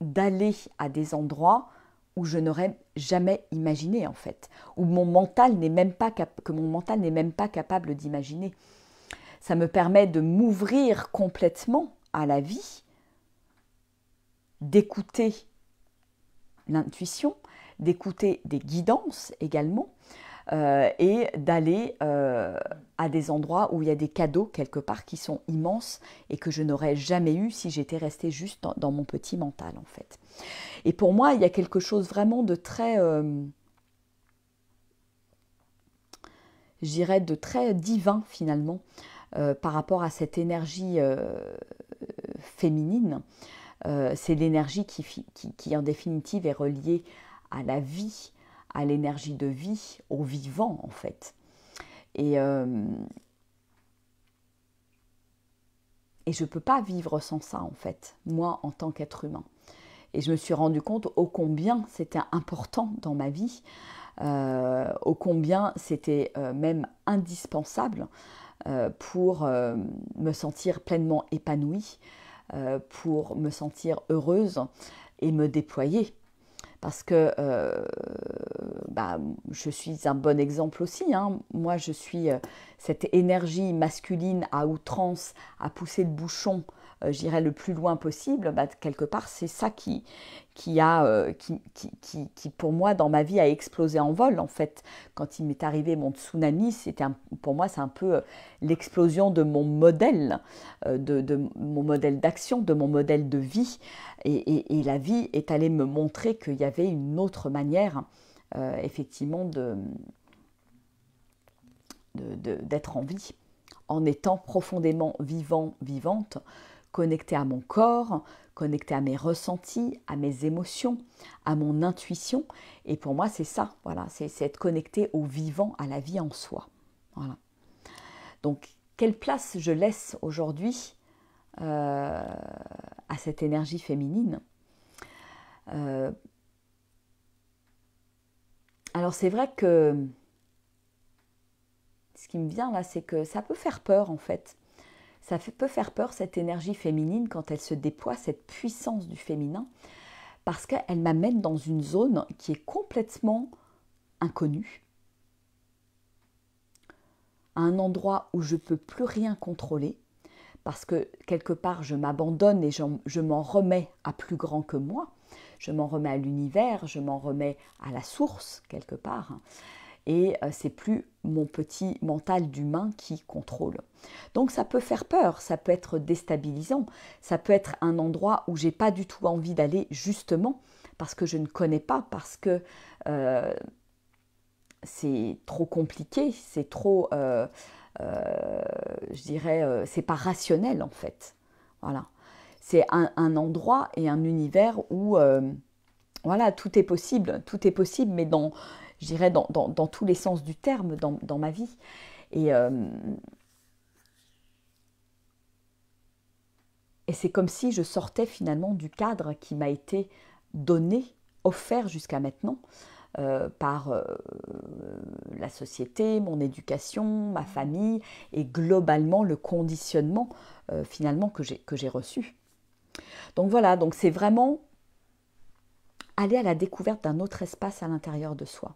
d'aller à des endroits où je n'aurais jamais imaginé en fait, où mon mental n'est même pas que mon mental n'est même pas capable d'imaginer. Ça me permet de m'ouvrir complètement à la vie, d'écouter l'intuition, d'écouter des guidances également, et d'aller à des endroits où il y a des cadeaux quelque part qui sont immenses et que je n'aurais jamais eu si j'étais restée juste dans mon petit mental en fait. Et pour moi, il y a quelque chose vraiment de très, je dirais, de très divin finalement par rapport à cette énergie féminine. C'est l'énergie qui en définitive est reliée à la vie, à l'énergie de vie, au vivant en fait. Et je ne peux pas vivre sans ça en fait, moi en tant qu'être humain. Et je me suis rendu compte ô combien c'était important dans ma vie, ô combien c'était même indispensable pour me sentir pleinement épanouie, pour me sentir heureuse et me déployer. Parce que je suis un bon exemple aussi. Hein. Moi, je suis cette énergie masculine à outrance, à pousser le bouchon, je dirais, le plus loin possible. Quelque part, c'est ça qui pour moi, dans ma vie, a explosé en vol. En fait, quand il m'est arrivé mon tsunami, pour moi, c'est un peu l'explosion de mon modèle, de mon modèle d'action, de mon modèle de vie. Et la vie est allée me montrer qu'il y avait une autre manière, effectivement, d'être en vie, en étant profondément vivant, vivante, connectée à mon corps, connectée à mes ressentis, à mes émotions, à mon intuition. Et pour moi, c'est ça, voilà, c'est être connecté au vivant, à la vie en soi. Voilà. Donc, quelle place je laisse aujourd'hui à cette énergie féminine? Alors c'est vrai que ce qui me vient là, c'est que ça peut faire peur en fait. Peut faire peur cette énergie féminine quand elle se déploie, cette puissance du féminin, parce qu'elle m'amène dans une zone qui est complètement inconnue, à un endroit où je ne peux plus rien contrôler, parce que quelque part je m'abandonne et je m'en remets à plus grand que moi, je m'en remets à l'univers, je m'en remets à la source quelque part, et c'est plus mon petit mental d'humain qui contrôle. Donc ça peut faire peur, ça peut être déstabilisant, ça peut être un endroit où j'ai pas du tout envie d'aller justement parce que je ne connais pas, parce que c'est trop compliqué, c'est trop, je dirais, c'est pas rationnel en fait. Voilà. C'est un endroit et un univers où, voilà, tout est possible, mais je dirais, dans tous les sens du terme, dans ma vie. Et c'est comme si je sortais finalement du cadre qui m'a été donné, offert jusqu'à maintenant, par la société, mon éducation, ma famille et globalement le conditionnement finalement que j'ai reçu. Donc voilà, donc c'est vraiment aller à la découverte d'un autre espace à l'intérieur de soi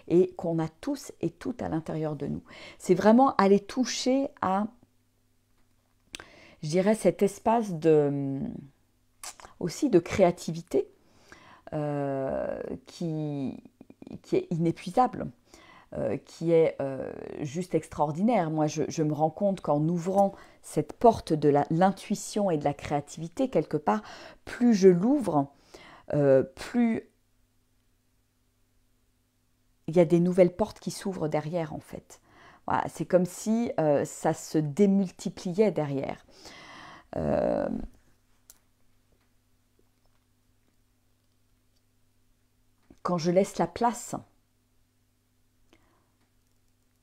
et qu'on a tous et toutes à l'intérieur de nous. C'est vraiment aller toucher à, je dirais, cet espace aussi de créativité qui est inépuisable, qui est juste extraordinaire. Moi, je me rends compte qu'en ouvrant cette porte de l'intuition et de la créativité, quelque part, plus je l'ouvre, plus il y a des nouvelles portes qui s'ouvrent derrière, en fait. Voilà, c'est comme si ça se démultipliait derrière. Quand je laisse la place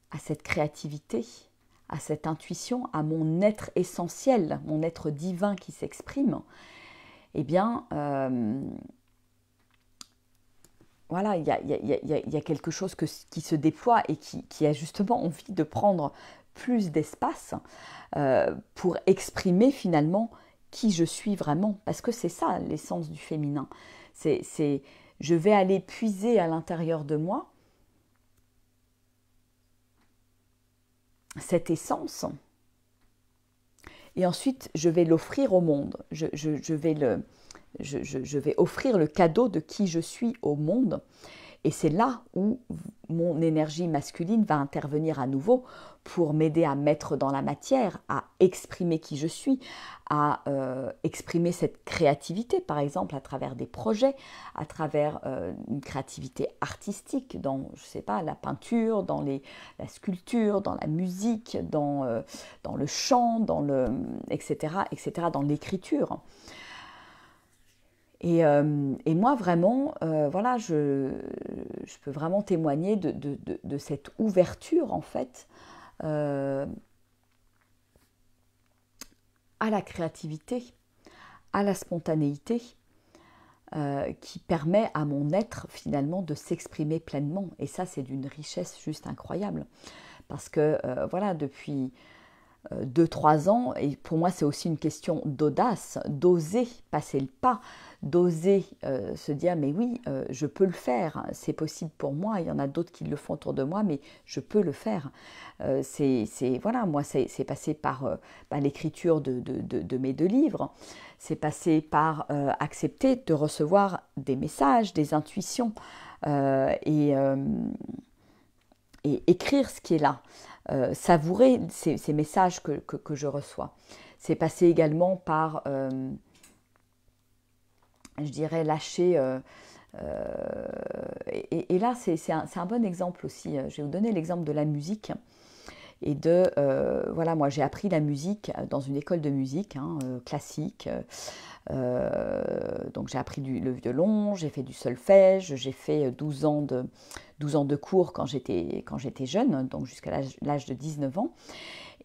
à cette créativité, à cette intuition, à mon être essentiel, mon être divin qui s'exprime, eh bien, voilà, il y a quelque chose qui se déploie et qui a justement envie de prendre plus d'espace pour exprimer finalement qui je suis vraiment. Parce que c'est ça l'essence du féminin. C'est je vais aller puiser à l'intérieur de moi cette essence et ensuite je vais l'offrir au monde. Je vais offrir le cadeau de qui je suis au monde. Et c'est là où mon énergie masculine va intervenir à nouveau pour m'aider à mettre dans la matière, à exprimer qui je suis, à exprimer cette créativité, par exemple, à travers des projets, à travers une créativité artistique dans, je sais pas, la peinture, dans la sculpture, dans la musique, dans le chant, etc., etc., dans l'écriture. Et moi, vraiment, voilà, je peux vraiment témoigner de cette ouverture, en fait, euh, à la créativité, à la spontanéité, qui permet à mon être, finalement, de s'exprimer pleinement. Et ça, c'est d'une richesse juste incroyable. Parce que, voilà, depuis 2-3 ans, et pour moi c'est aussi une question d'audace, d'oser passer le pas, d'oser se dire mais oui, je peux le faire, c'est possible pour moi, il y en a d'autres qui le font autour de moi, mais je peux le faire. Voilà, moi c'est passé par l'écriture de mes 2 livres, c'est passé par accepter de recevoir des messages, des intuitions, et écrire ce qui est là. Savourer ces messages que je reçois. C'est passé également par, je dirais, lâcher. Et là, c'est un bon exemple aussi. Je vais vous donner l'exemple de la musique. Et voilà, moi j'ai appris la musique dans une école de musique classique. Donc j'ai appris le violon, j'ai fait du solfège, j'ai fait 12 ans de cours quand j'étais jeune, donc jusqu'à l'âge de 19 ans.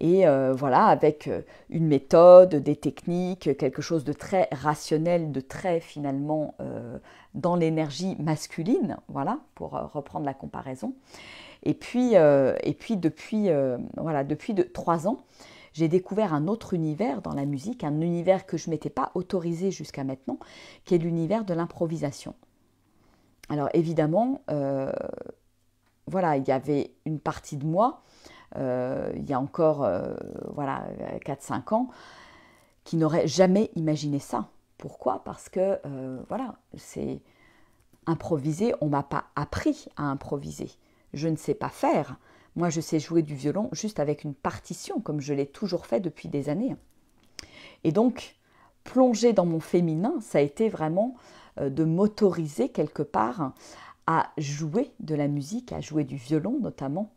Et voilà, avec une méthode, des techniques, quelque chose de très rationnel, de très finalement dans l'énergie masculine, voilà, pour reprendre la comparaison. Et puis depuis 3 ans, j'ai découvert un autre univers dans la musique, un univers que je ne m'étais pas autorisé jusqu'à maintenant, qui est l'univers de l'improvisation. Alors évidemment, voilà, il y avait une partie de moi, il y a encore voilà, 4-5 ans, qui n'aurait jamais imaginé ça. Pourquoi? Parce que voilà, c'est improviser, on ne m'a pas appris à improviser. Je ne sais pas faire. Moi, je sais jouer du violon juste avec une partition, comme je l'ai toujours fait depuis des années. Et donc, plonger dans mon féminin, ça a été vraiment de m'autoriser quelque part à jouer de la musique, à jouer du violon notamment,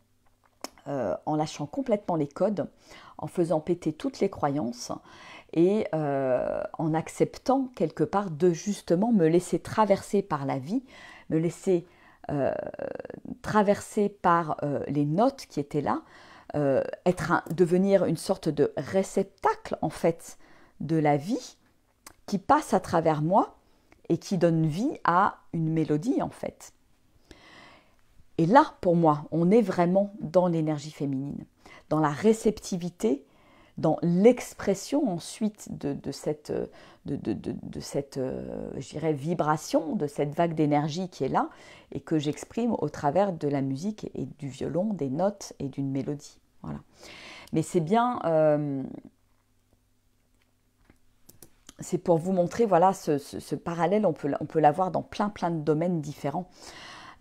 en lâchant complètement les codes, en faisant péter toutes les croyances et en acceptant quelque part de justement me laisser traverser par la vie, me laisser traversé par les notes qui étaient là, devenir une sorte de réceptacle en fait de la vie qui passe à travers moi et qui donne vie à une mélodie en fait. Et là, pour moi, on est vraiment dans l'énergie féminine, dans la réceptivité, dans l'expression ensuite de cette, je dirais, vibration, de cette vague d'énergie qui est là et que j'exprime au travers de la musique et du violon, des notes et d'une mélodie. Voilà. Mais c'est bien, c'est pour vous montrer, voilà, ce parallèle, on peut l'avoir dans plein de domaines différents.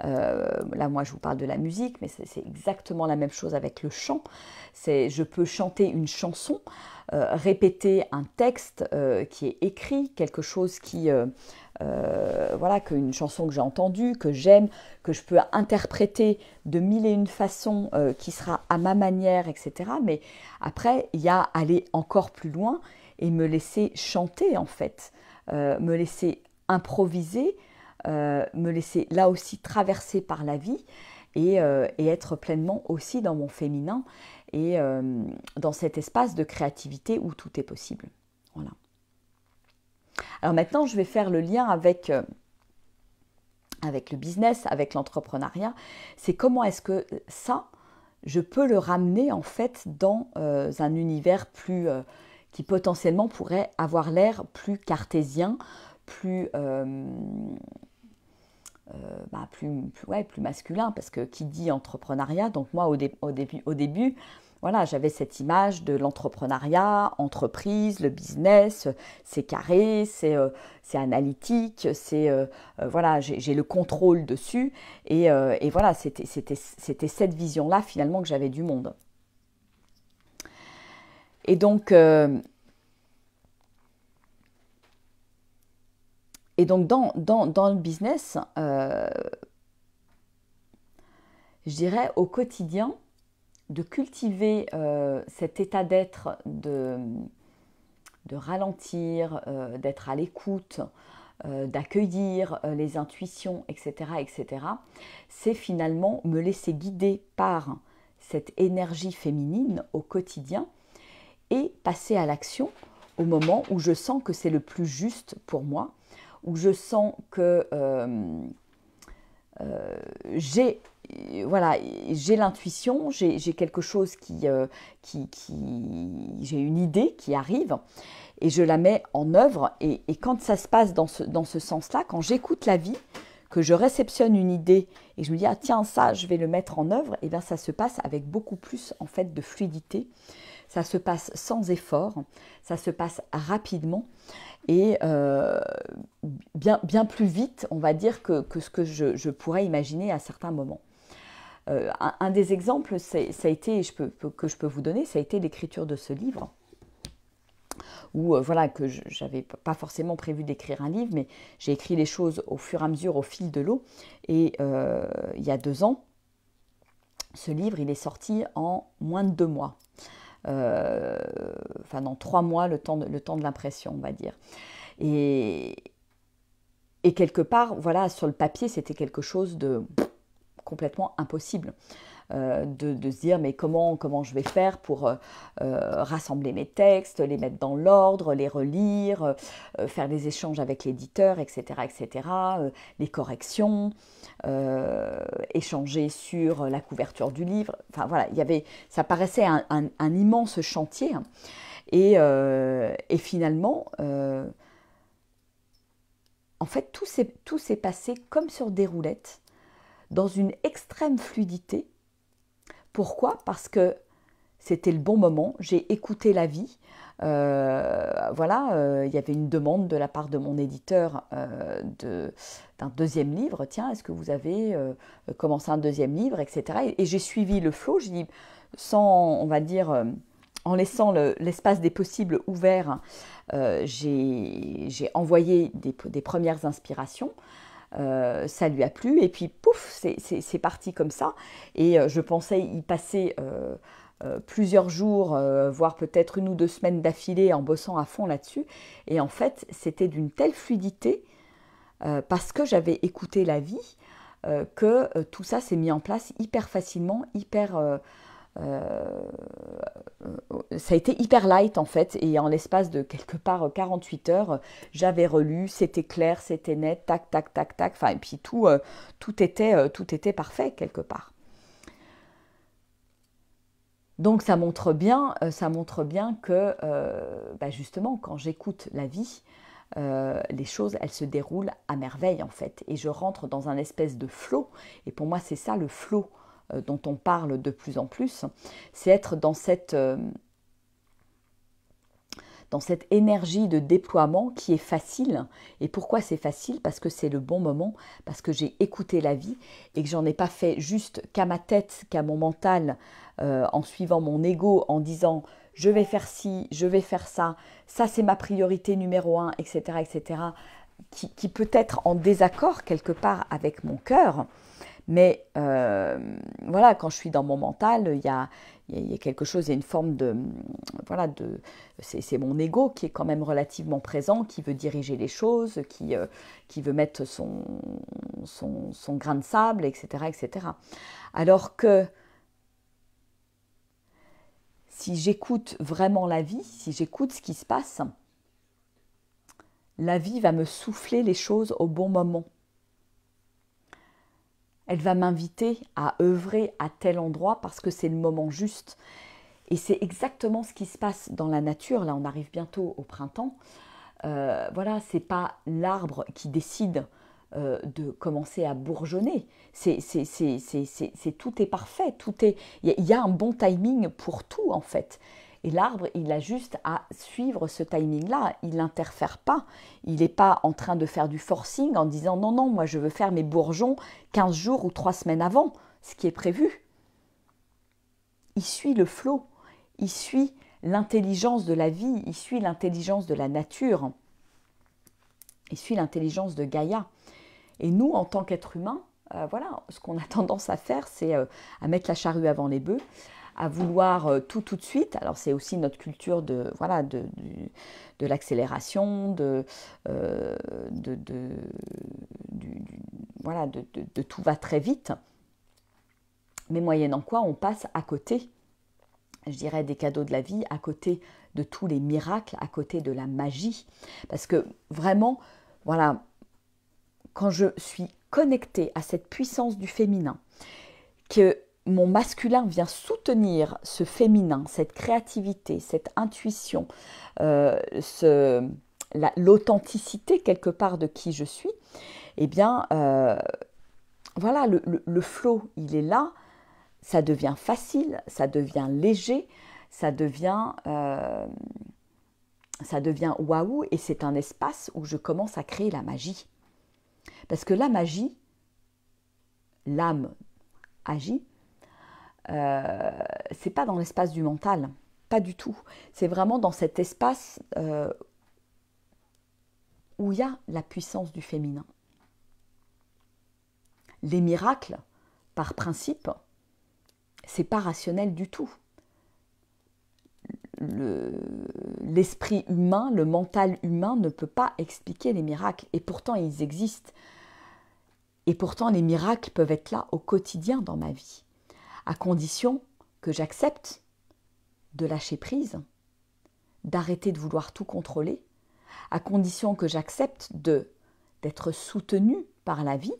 Là, moi, je vous parle de la musique, mais c'est exactement la même chose avec le chant. Je peux chanter une chanson, répéter un texte qui est écrit, quelque chose qui, voilà, une chanson que j'ai entendue, que j'aime, que je peux interpréter de 1001 façons, qui sera à ma manière, etc. Mais après, il y a aller encore plus loin et me laisser chanter, en fait, me laisser improviser, me laisser là aussi traverser par la vie et être pleinement aussi dans mon féminin et dans cet espace de créativité où tout est possible. Voilà. Alors maintenant, je vais faire le lien avec le business, avec l'entrepreneuriat. C'est comment est-ce que ça, je peux le ramener en fait dans un univers plus qui potentiellement pourrait avoir l'air plus cartésien, plus ouais, plus masculin, parce que qui dit entrepreneuriat, donc moi au début, voilà, j'avais cette image de l'entrepreneuriat, entreprise, le business, c'est carré, c'est analytique, voilà, j'ai le contrôle dessus, et voilà, c'était cette vision-là finalement que j'avais du monde. Et donc, dans le business, je dirais au quotidien, de cultiver cet état d'être, de ralentir, d'être à l'écoute, d'accueillir les intuitions, etc., etc., c'est finalement me laisser guider par cette énergie féminine au quotidien et passer à l'action au moment où je sens que c'est le plus juste pour moi, où je sens que j'ai voilà, j'ai l'intuition, j'ai quelque chose j'ai une idée qui arrive et je la mets en œuvre. Et quand ça se passe dans ce sens-là, quand j'écoute la vie, que je réceptionne une idée et je me dis ah tiens ça je vais le mettre en œuvre, et bien ça se passe avec beaucoup plus en fait de fluidité. Ça se passe sans effort, ça se passe rapidement et bien plus vite, on va dire, que ce que je pourrais imaginer à certains moments. Un des exemples, ça a été, que je peux vous donner, ça a été l'écriture de ce livre, où voilà, que je n'avais pas forcément prévu d'écrire un livre, mais j'ai écrit les choses au fur et à mesure, au fil de l'eau. Et il y a 2 ans, ce livre, il est sorti en moins de 2 mois. Enfin, dans 3 mois, le temps de l'impression, on va dire. Et quelque part, voilà, sur le papier, c'était quelque chose de complètement impossible. De se dire mais comment je vais faire pour rassembler mes textes, les mettre dans l'ordre, les relire, faire des échanges avec l'éditeur, etc., les corrections, échanger sur la couverture du livre. Enfin voilà, ça paraissait un immense chantier. Et finalement, en fait, tout s'est passé comme sur des roulettes, dans une extrême fluidité. Pourquoi? Parce que c'était le bon moment, j'ai écouté la vie. Voilà, il y avait une demande de la part de mon éditeur d'un 2e livre. Tiens, est-ce que vous avez commencé un 2e livre, etc. Et j'ai suivi le flot, j'ai dit, on va dire, en laissant l'espace des possibles ouvert, j'ai envoyé des premières inspirations. Ça lui a plu et puis pouf, c'est parti comme ça. Et je pensais y passer plusieurs jours, voire peut-être 1 ou 2 semaines d'affilée en bossant à fond là-dessus. Et en fait, c'était d'une telle fluidité parce que j'avais écouté la vie que tout ça s'est mis en place hyper facilement, ça a été hyper light en fait, et en l'espace de quelque part 48 heures, j'avais relu, c'était clair, c'était net, tac, tac, tac, tac, enfin, et puis tout était parfait quelque part. Donc ça montre bien que justement quand j'écoute la vie, les choses elles se déroulent à merveille en fait, et je rentre dans un espèce de flow, et pour moi c'est ça le flow dont on parle de plus en plus, c'est être dans cette énergie de déploiement qui est facile. Et pourquoi c'est facile? Parce que c'est le bon moment, parce que j'ai écouté la vie et que j'en ai pas fait juste qu'à ma tête, qu'à mon mental, en suivant mon ego, en disant je vais faire ci, je vais faire ça, ça c'est ma priorité numéro 1, etc., etc., qui peut être en désaccord quelque part avec mon cœur. Mais voilà, quand je suis dans mon mental, il y a quelque chose, il y a une forme de... Voilà, c'est mon ego qui est quand même relativement présent, qui veut diriger les choses, qui veut mettre son grain de sable, etc., etc. Alors que si j'écoute vraiment la vie, si j'écoute ce qui se passe, la vie va me souffler les choses au bon moment. Elle va m'inviter à œuvrer à tel endroit parce que c'est le moment juste. Et c'est exactement ce qui se passe dans la nature. Là, on arrive bientôt au printemps. Voilà, c'est pas l'arbre qui décide de commencer à bourgeonner. Tout est parfait, il y a un bon timing pour tout en fait. Et l'arbre, il a juste à suivre ce timing-là. Il n'interfère pas. Il n'est pas en train de faire du forcing en disant non, non, moi je veux faire mes bourgeons 15 jours ou 3 semaines avant, ce qui est prévu. Il suit le flot, il suit l'intelligence de la vie, il suit l'intelligence de la nature, il suit l'intelligence de Gaïa. Et nous, en tant qu'êtres humains, voilà, ce qu'on a tendance à faire, c'est à mettre la charrue avant les bœufs, à vouloir tout de suite. Alors c'est aussi notre culture de voilà de l'accélération, voilà de tout va très vite. Mais moyennant quoi, on passe à côté, je dirais, des cadeaux de la vie, à côté de tous les miracles, à côté de la magie. Parce que vraiment, voilà, quand je suis connectée à cette puissance du féminin, que mon masculin vient soutenir ce féminin, cette créativité, cette intuition, l'authenticité quelque part de qui je suis, eh bien, voilà, le flow, il est là, ça devient facile, ça devient léger, ça devient waouh, et c'est un espace où je commence à créer la magie. Parce que la magie, l'âme agit, c'est pas dans l'espace du mental, pas du tout. C'est vraiment dans cet espace où il y a la puissance du féminin. Les miracles, par principe, c'est pas rationnel du tout. L'esprit humain, le mental humain ne peut pas expliquer les miracles, et pourtant ils existent. Et pourtant les miracles peuvent être là au quotidien dans ma vie, à condition que j'accepte de lâcher prise, d'arrêter de vouloir tout contrôler, à condition que j'accepte d'être soutenue par la vie,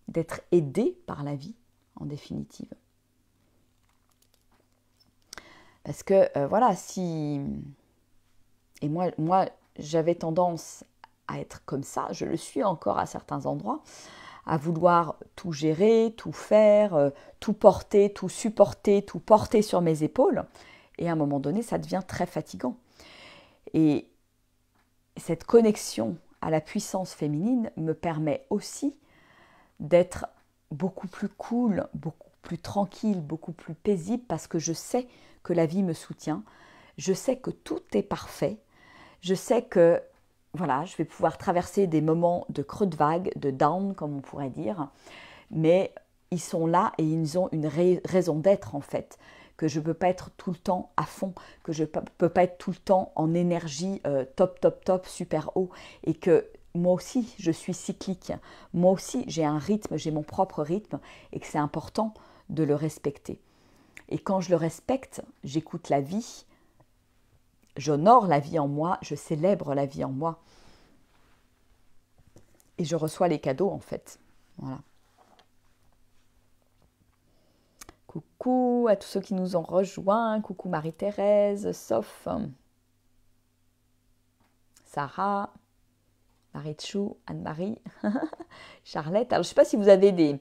d'être aidée par la vie, en définitive. Parce que, voilà, si... Et moi j'avais tendance à être comme ça, je le suis encore à certains endroits, à vouloir tout gérer, tout faire, tout porter, tout supporter, tout porter sur mes épaules. Et à un moment donné, ça devient très fatigant. Et cette connexion à la puissance féminine me permet aussi d'être beaucoup plus cool, beaucoup plus tranquille, beaucoup plus paisible, parce que je sais que la vie me soutient, je sais que tout est parfait, je sais que voilà, je vais pouvoir traverser des moments de creux de vague, de down, comme on pourrait dire, mais ils sont là et ils ont une raison d'être en fait, que je ne peux pas être tout le temps à fond, que je ne peux pas être tout le temps en énergie top, super haut, et que moi aussi, je suis cyclique, moi aussi, j'ai un rythme, j'ai mon propre rythme, et que c'est important de le respecter. Et quand je le respecte, j'écoute la vie, j'honore la vie en moi, je célèbre la vie en moi. Et je reçois les cadeaux, en fait. Voilà. Coucou à tous ceux qui nous ont rejoints. Coucou Marie-Thérèse, Soph, Sarah, Marie-Tchou, Anne-Marie, Charlotte. Alors, je ne sais pas si vous avez des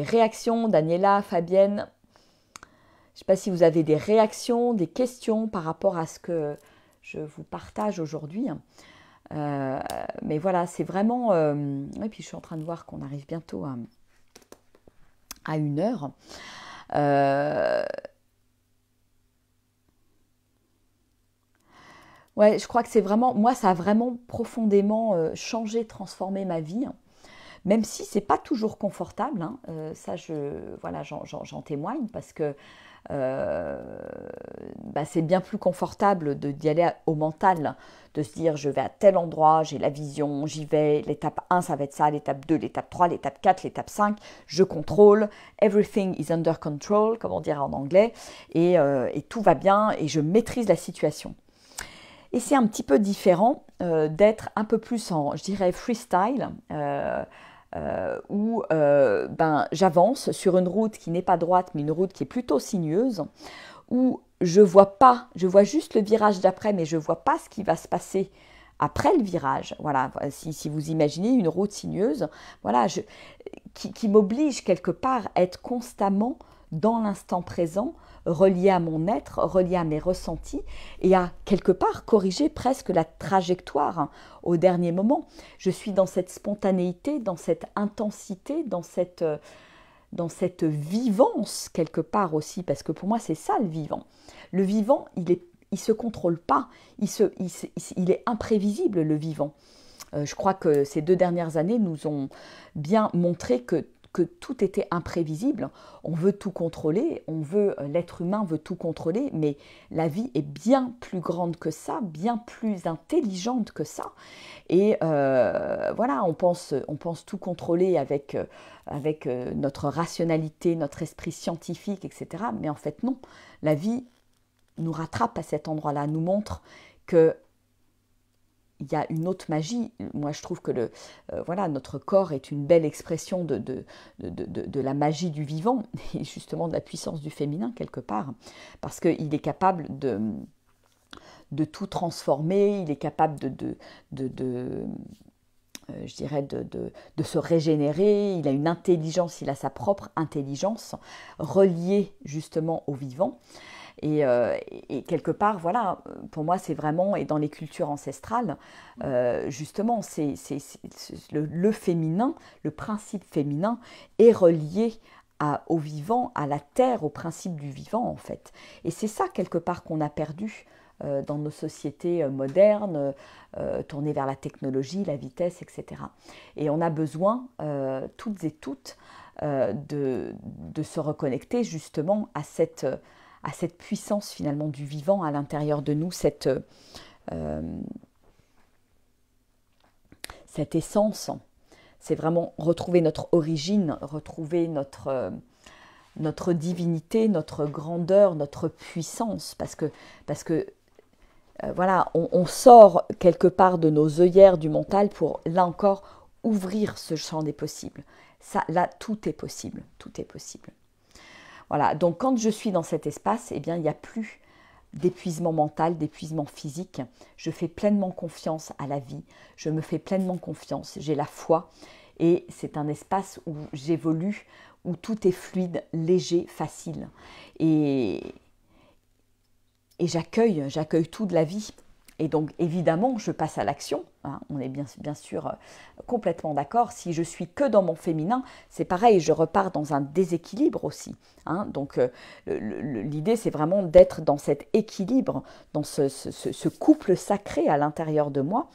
réactions, Daniela, Fabienne. Je ne sais pas si vous avez des réactions, des questions par rapport à ce que je vous partage aujourd'hui. Mais voilà, c'est vraiment... Et puis je suis en train de voir qu'on arrive bientôt à 1 heure. Ouais, je crois que c'est vraiment... Moi, ça a vraiment profondément changé, transformé ma vie. Même si c'est pas toujours confortable. Hein. Ça, voilà, j'en témoigne parce que c'est bien plus confortable d'y aller au mental, de se dire je vais à tel endroit, j'ai la vision, j'y vais, l'étape 1 ça va être ça, l'étape 2, l'étape 3, l'étape 4, l'étape 5, je contrôle, everything is under control, comme on dirait en anglais, et tout va bien et je maîtrise la situation. Et c'est un petit peu différent d'être un peu plus en, je dirais, freestyle, où j'avance sur une route qui n'est pas droite, mais une route qui est plutôt sinueuse, où je vois pas, je vois juste le virage d'après, mais je vois pas ce qui va se passer après le virage. Voilà, si vous imaginez une route sinueuse, voilà, qui m'oblige quelque part à être constamment dans l'instant présent, relié à mon être, relié à mes ressentis, et à quelque part corriger presque la trajectoire au dernier moment. Je suis dans cette spontanéité, dans cette intensité, dans cette vivance quelque part aussi, parce que pour moi c'est ça le vivant. Le vivant, il se contrôle pas, il est imprévisible le vivant. Je crois que ces 2 dernières années nous ont bien montré que tout était imprévisible. On veut tout contrôler, l'être humain veut tout contrôler, mais la vie est bien plus grande que ça, bien plus intelligente que ça. Et voilà, on pense tout contrôler avec notre rationalité, notre esprit scientifique, etc. Mais en fait non, la vie nous rattrape à cet endroit-là, nous montre que il y a une autre magie. Moi, je trouve que voilà, notre corps est une belle expression de la magie du vivant et justement de la puissance du féminin quelque part, parce qu'il est capable de tout transformer, il est capable je dirais de se régénérer, il a une intelligence, il a sa propre intelligence reliée justement au vivant. Et quelque part, voilà, pour moi, c'est vraiment, et dans les cultures ancestrales, justement, c'est le féminin, le principe féminin est relié au vivant, à la terre, au principe du vivant, en fait. Et c'est ça, quelque part, qu'on a perdu dans nos sociétés modernes, tournées vers la technologie, la vitesse, etc. Et on a besoin, toutes et toutes, de se reconnecter justement à cette puissance finalement du vivant à l'intérieur de nous, cette essence. C'est vraiment retrouver notre origine, retrouver notre divinité, notre grandeur, notre puissance, parce que voilà, on sort quelque part de nos œillères du mental pour, là encore, ouvrir ce champ des possibles. Ça, là, tout est possible, tout est possible. Voilà, donc quand je suis dans cet espace, eh bien, il n'y a plus d'épuisement mental, d'épuisement physique. Je fais pleinement confiance à la vie, je me fais pleinement confiance, j'ai la foi et c'est un espace où j'évolue, où tout est fluide, léger, facile. Et j'accueille tout de la vie. Et donc, évidemment, je passe à l'action. Hein, on est bien sûr complètement d'accord. Si je suis que dans mon féminin, c'est pareil, je repars dans un déséquilibre aussi. Hein, donc, l'idée, c'est vraiment d'être dans cet équilibre, dans ce couple sacré à l'intérieur de moi,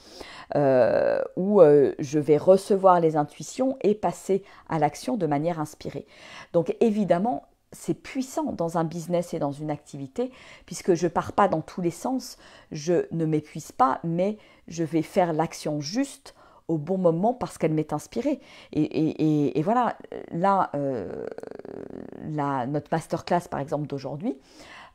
où je vais recevoir les intuitions et passer à l'action de manière inspirée. Donc, évidemment, c'est puissant dans un business et dans une activité, puisque je ne pars pas dans tous les sens, je ne m'épuise pas, mais je vais faire l'action juste au bon moment parce qu'elle m'est inspirée. Et voilà, là, notre masterclass par exemple d'aujourd'hui,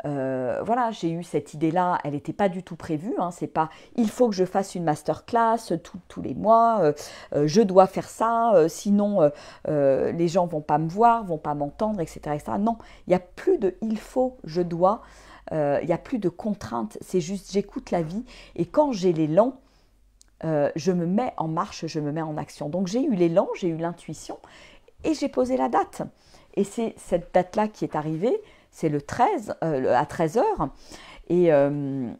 voilà, j'ai eu cette idée-là, elle n'était pas du tout prévue, hein, c'est pas il faut que je fasse une masterclass tous les mois, je dois faire ça, sinon les gens vont pas me voir, vont pas m'entendre, etc., etc. Non, il n'y a plus de il faut, je dois, il n'y a plus de contraintes, c'est juste j'écoute la vie et quand j'ai l'élan, je me mets en marche, je me mets en action. Donc j'ai eu l'élan, j'ai eu l'intuition et j'ai posé la date. Et c'est cette date-là qui est arrivée, c'est le 13, à 13 heures. Et ce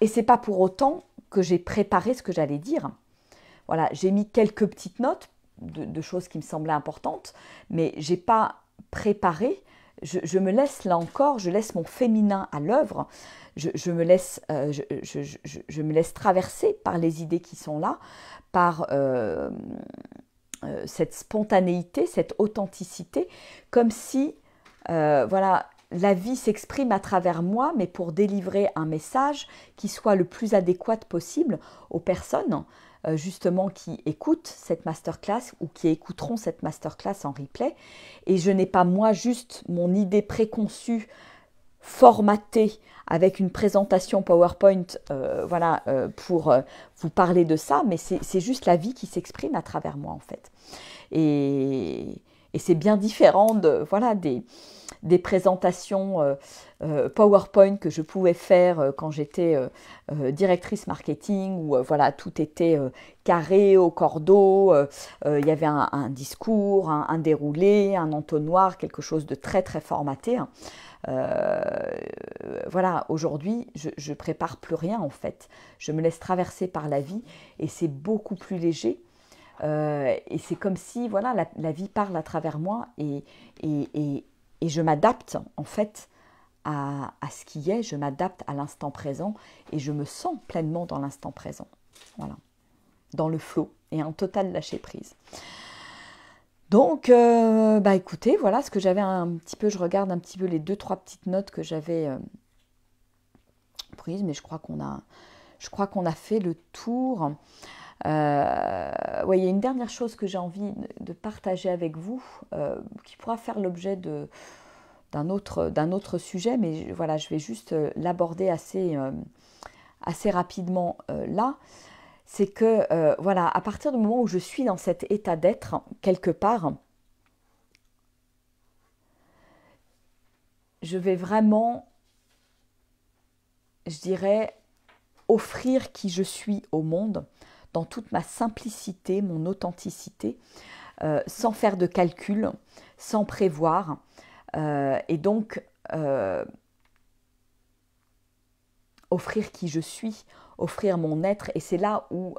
n'est pas pour autant que j'ai préparé ce que j'allais dire. Voilà, j'ai mis quelques petites notes de choses qui me semblaient importantes, mais je n'ai pas préparé. Je me laisse là encore, je laisse mon féminin à l'œuvre, je me laisse traverser par les idées qui sont là, par cette spontanéité, cette authenticité, comme si voilà, la vie s'exprime à travers moi, mais pour délivrer un message qui soit le plus adéquat possible aux personnes justement qui écoutent cette masterclass ou qui écouteront cette masterclass en replay. Et je n'ai pas moi juste mon idée préconçue, formatée avec une présentation PowerPoint voilà, pour vous parler de ça, mais c'est juste la vie qui s'exprime à travers moi en fait. Et c'est bien différent de, voilà, des présentations PowerPoint que je pouvais faire quand j'étais directrice marketing, où voilà, tout était carré au cordeau, il y avait un discours, un déroulé, un entonnoir, quelque chose de très très formaté. Voilà, aujourd'hui, je prépare plus rien en fait. Je me laisse traverser par la vie et c'est beaucoup plus léger. Et c'est comme si voilà, la vie parle à travers moi et je m'adapte en fait à ce qui est, je m'adapte à l'instant présent et je me sens pleinement dans l'instant présent. Voilà, dans le flow et un total lâcher prise. Donc, bah écoutez, voilà ce que j'avais un petit peu, je regarde un petit peu les 2-3 petites notes que j'avais prises, mais je crois qu'on a fait le tour. Ouais, il y a une dernière chose que j'ai envie de partager avec vous, qui pourra faire l'objet d'un autre sujet, mais voilà, je vais juste l'aborder assez rapidement là. C'est que, voilà, à partir du moment où je suis dans cet état d'être, quelque part, je vais vraiment, je dirais, offrir qui je suis au monde, dans toute ma simplicité, mon authenticité, sans faire de calcul, sans prévoir, et donc offrir qui je suis, offrir mon être, et c'est là où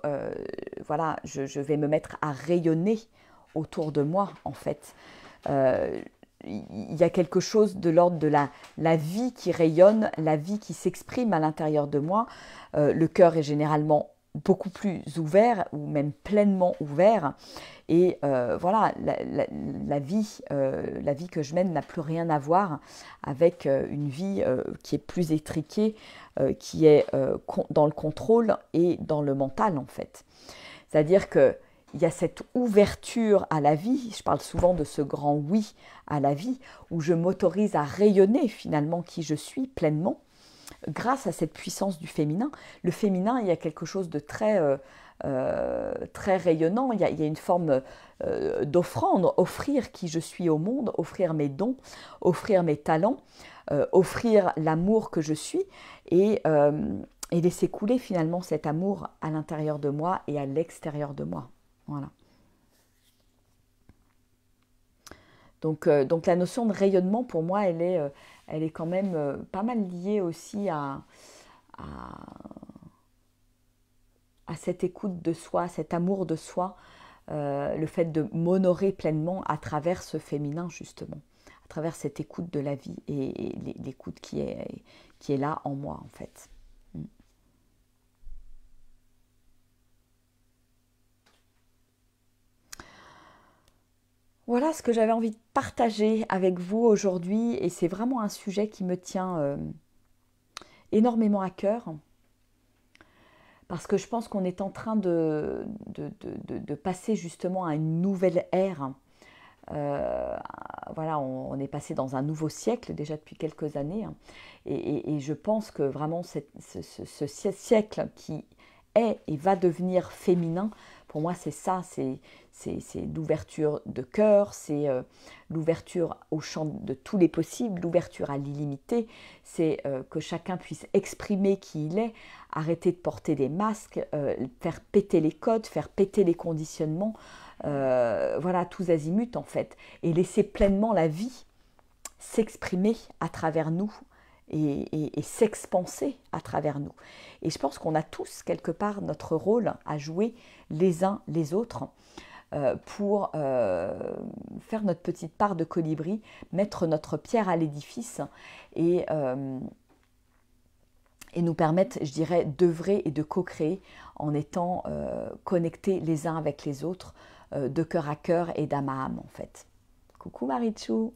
voilà, je vais me mettre à rayonner autour de moi en fait. Il y a quelque chose de l'ordre de la vie qui rayonne, la vie qui s'exprime à l'intérieur de moi. Le cœur est généralement beaucoup plus ouvert ou même pleinement ouvert. Et voilà, la vie que je mène n'a plus rien à voir avec une vie qui est plus étriquée, qui est dans le contrôle et dans le mental en fait. C'est-à-dire qu'il y a cette ouverture à la vie, je parle souvent de ce grand oui à la vie, où je m'autorise à rayonner finalement qui je suis pleinement, grâce à cette puissance du féminin. Le féminin, il y a quelque chose de très rayonnant, il y a une forme d'offrande, offrir qui je suis au monde, offrir mes dons, offrir mes talents, offrir l'amour que je suis et laisser couler finalement cet amour à l'intérieur de moi et à l'extérieur de moi. Voilà. Donc la notion de rayonnement, pour moi, elle est quand même pas mal liée aussi à, à cette écoute de soi, cet amour de soi, le fait de m'honorer pleinement à travers ce féminin, justement, à travers cette écoute de la vie et l'écoute qui est là en moi, en fait. Voilà ce que j'avais envie de partager avec vous aujourd'hui et c'est vraiment un sujet qui me tient énormément à cœur parce que je pense qu'on est en train de passer justement à une nouvelle ère. Voilà, on est passé dans un nouveau siècle déjà depuis quelques années et je pense que vraiment ce siècle qui est et va devenir féminin, pour moi c'est ça, c'est l'ouverture de cœur, c'est l'ouverture au champ de tous les possibles, l'ouverture à l'illimité, c'est que chacun puisse exprimer qui il est, arrêter de porter des masques, faire péter les codes, faire péter les conditionnements, voilà, tous azimuts en fait, et laisser pleinement la vie s'exprimer à travers nous et s'expanser à travers nous. Et je pense qu'on a tous quelque part notre rôle à jouer les uns les autres pour faire notre petite part de colibri, mettre notre pierre à l'édifice et nous permettre, je dirais, d'œuvrer et de co-créer en étant connectés les uns avec les autres, de cœur à cœur et d'âme à âme en fait. Coucou Marichou.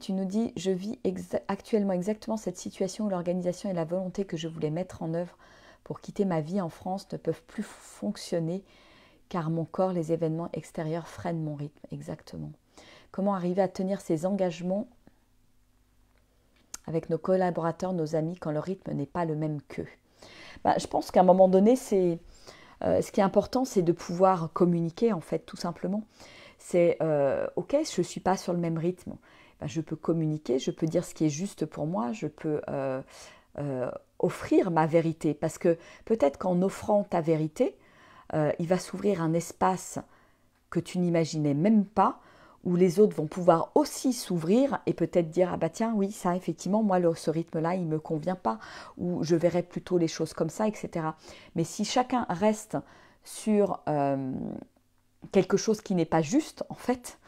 Tu nous dis, je vis actuellement exactement cette situation où l'organisation et la volonté que je voulais mettre en œuvre pour quitter ma vie en France ne peuvent plus fonctionner car mon corps, les événements extérieurs freinent mon rythme. Exactement. Comment arriver à tenir ces engagements avec nos collaborateurs, nos amis, quand le rythme n'est pas le même qu'eux? Je pense qu'à un moment donné, c'est Ce qui est important, c'est de pouvoir communiquer, en fait, tout simplement. C'est, ok, je ne suis pas sur le même rythme. Ben, je peux communiquer, je peux dire ce qui est juste pour moi, je peux offrir ma vérité. Parce que peut-être qu'en offrant ta vérité, il va s'ouvrir un espace que tu n'imaginais même pas, où les autres vont pouvoir aussi s'ouvrir et peut-être dire, ah bah tiens, oui, ça, effectivement, moi, ce rythme-là, il ne me convient pas, ou je verrais plutôt les choses comme ça, etc. Mais si chacun reste sur quelque chose qui n'est pas juste, en fait,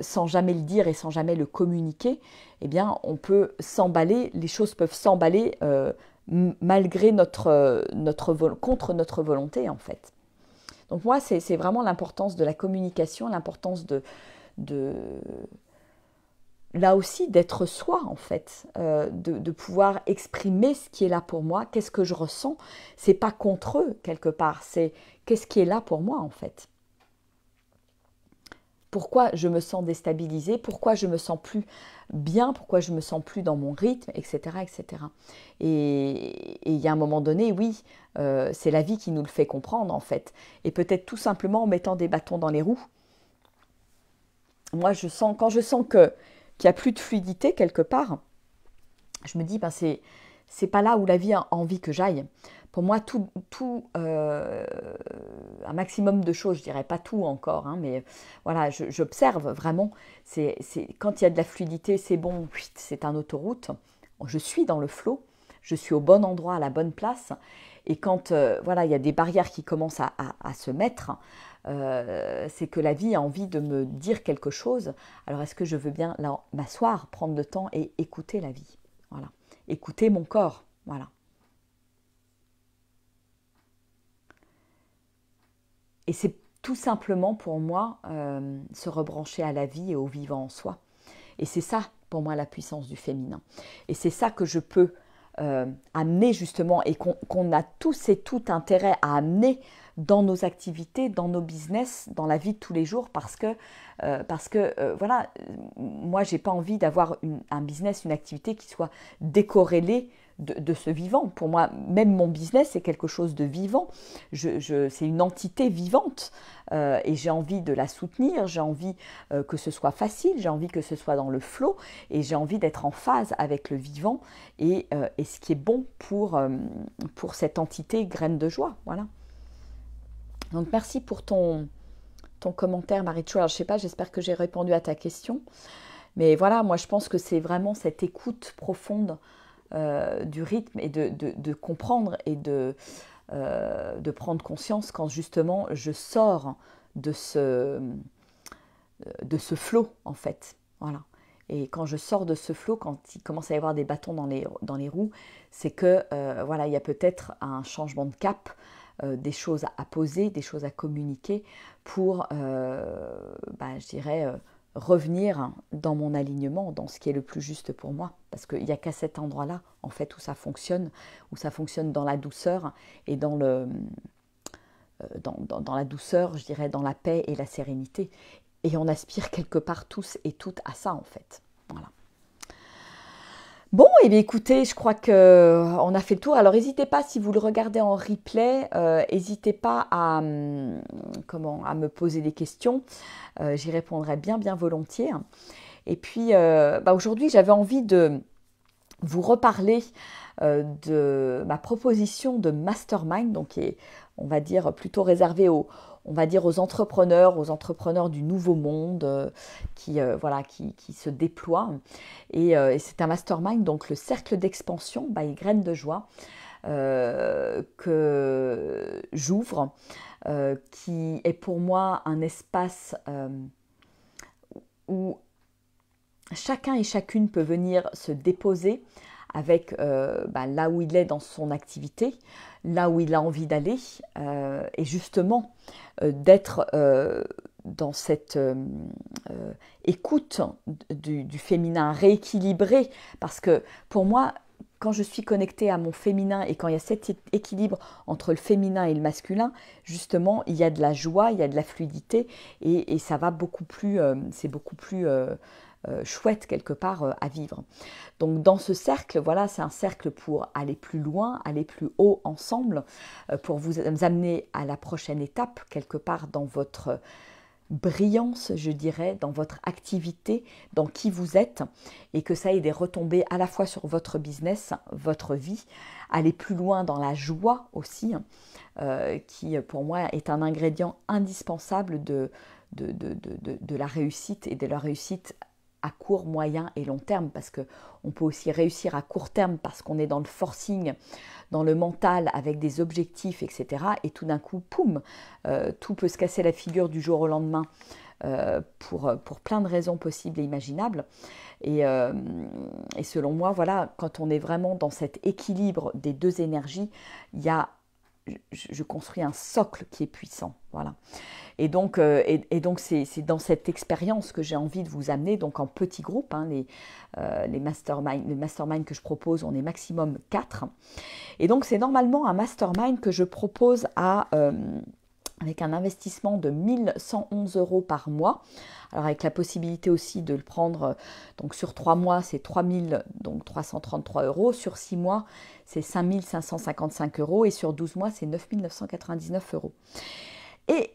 sans jamais le dire et sans jamais le communiquer, eh bien, on peut s'emballer, les choses peuvent s'emballer malgré contre notre volonté, en fait. Donc moi, c'est vraiment l'importance de la communication, l'importance de là aussi d'être soi, en fait, de pouvoir exprimer ce qui est là pour moi, qu'est-ce que je ressens. C'est pas contre eux, quelque part, c'est qu'est-ce qui est là pour moi, en fait. Pourquoi je me sens déstabilisée, pourquoi je me sens plus bien, pourquoi je me sens plus dans mon rythme, etc. etc. Et il y a un moment donné, oui, c'est la vie qui nous le fait comprendre, en fait. Et peut-être tout simplement en mettant des bâtons dans les roues. Moi, quand je sens qu'il n'y a plus de fluidité quelque part, je me dis, ben c'est pas là où la vie a envie que j'aille. Pour moi, un maximum de choses, je dirais pas tout encore, hein, mais voilà, j'observe vraiment. Quand il y a de la fluidité, c'est bon, c'est un autoroute. Je suis dans le flot, je suis au bon endroit, à la bonne place. Et quand voilà, il y a des barrières qui commencent à se mettre, c'est que la vie a envie de me dire quelque chose. Alors, est-ce que je veux bien m'asseoir, prendre le temps et écouter la vie? Voilà, écouter mon corps. Voilà. Et c'est tout simplement pour moi se rebrancher à la vie et au vivant en soi. Et c'est ça pour moi la puissance du féminin. Et c'est ça que je peux amener justement et qu'on a tous et toutes intérêt à amener dans nos activités, dans nos business, dans la vie de tous les jours parce que voilà, moi j'ai pas envie d'avoir un business, une activité qui soit décorrélée de ce vivant. Pour moi, même mon business, c'est quelque chose de vivant. C'est une entité vivante et j'ai envie de la soutenir, j'ai envie que ce soit facile, j'ai envie que ce soit dans le flow et j'ai envie d'être en phase avec le vivant et ce qui est bon pour cette entité graine de joie. Voilà. Donc merci pour ton commentaire, Marie-Jo. Alors je sais pas, j'espère que j'ai répondu à ta question. Mais voilà, moi je pense que c'est vraiment cette écoute profonde du rythme et de comprendre et de prendre conscience quand justement je sors de ce flot en fait. Voilà. Et quand je sors de ce flot, quand il commence à y avoir des bâtons dans les roues, c'est que voilà, il y a peut-être un changement de cap, des choses à poser, des choses à communiquer pour, je dirais, revenir dans mon alignement, dans ce qui est le plus juste pour moi. Parce qu'il n'y a qu'à cet endroit-là, en fait, où ça fonctionne dans la douceur et dans la douceur, je dirais, dans la paix et la sérénité. Et on aspire quelque part tous et toutes à ça, en fait. Voilà. Bon, et bien écoutez, je crois qu'on a fait le tour. Alors, n'hésitez pas, si vous le regardez en replay, n'hésitez pas à me poser des questions. J'y répondrai bien volontiers. Et puis, aujourd'hui, j'avais envie de vous reparler de ma proposition de mastermind, donc qui est, on va dire, plutôt réservée aux entrepreneurs du nouveau monde qui se déploient. Et c'est un mastermind, donc le cercle d'expansion by Graines de Joie, que j'ouvre, qui est pour moi un espace où chacun et chacune peut venir se déposer avec là où il est dans son activité, là où il a envie d'aller, et justement d'être dans cette écoute du féminin rééquilibré, parce que pour moi, quand je suis connectée à mon féminin et quand il y a cet équilibre entre le féminin et le masculin, justement, il y a de la joie, il y a de la fluidité et ça va beaucoup plus, c'est beaucoup plus chouette quelque part à vivre. Donc dans ce cercle, voilà, c'est un cercle pour aller plus loin, aller plus haut ensemble, pour vous amener à la prochaine étape quelque part dans votre brillance, je dirais, dans votre activité, dans qui vous êtes, et que ça ait des retombées à la fois sur votre business, votre vie, aller plus loin dans la joie aussi, qui pour moi est un ingrédient indispensable de la réussite et de la réussite à court, moyen et long terme, parce qu'on peut aussi réussir à court terme parce qu'on est dans le forcing, dans le mental avec des objectifs, etc. Et tout d'un coup, poum, tout peut se casser la figure du jour au lendemain pour plein de raisons possibles et imaginables. Et selon moi, voilà, quand on est vraiment dans cet équilibre des deux énergies, je construis un socle qui est puissant. Voilà. Et donc, c'est dans cette expérience que j'ai envie de vous amener, donc en petits groupes, hein, les masterminds que je propose, on est maximum 4. Et donc, c'est normalement un mastermind que je propose avec un investissement de 1 111 € par mois. Alors avec la possibilité aussi de le prendre, donc sur 3 mois, c'est 333 €. Sur 6 mois, c'est 5 555 €. Et sur 12 mois, c'est 9 999 €. Et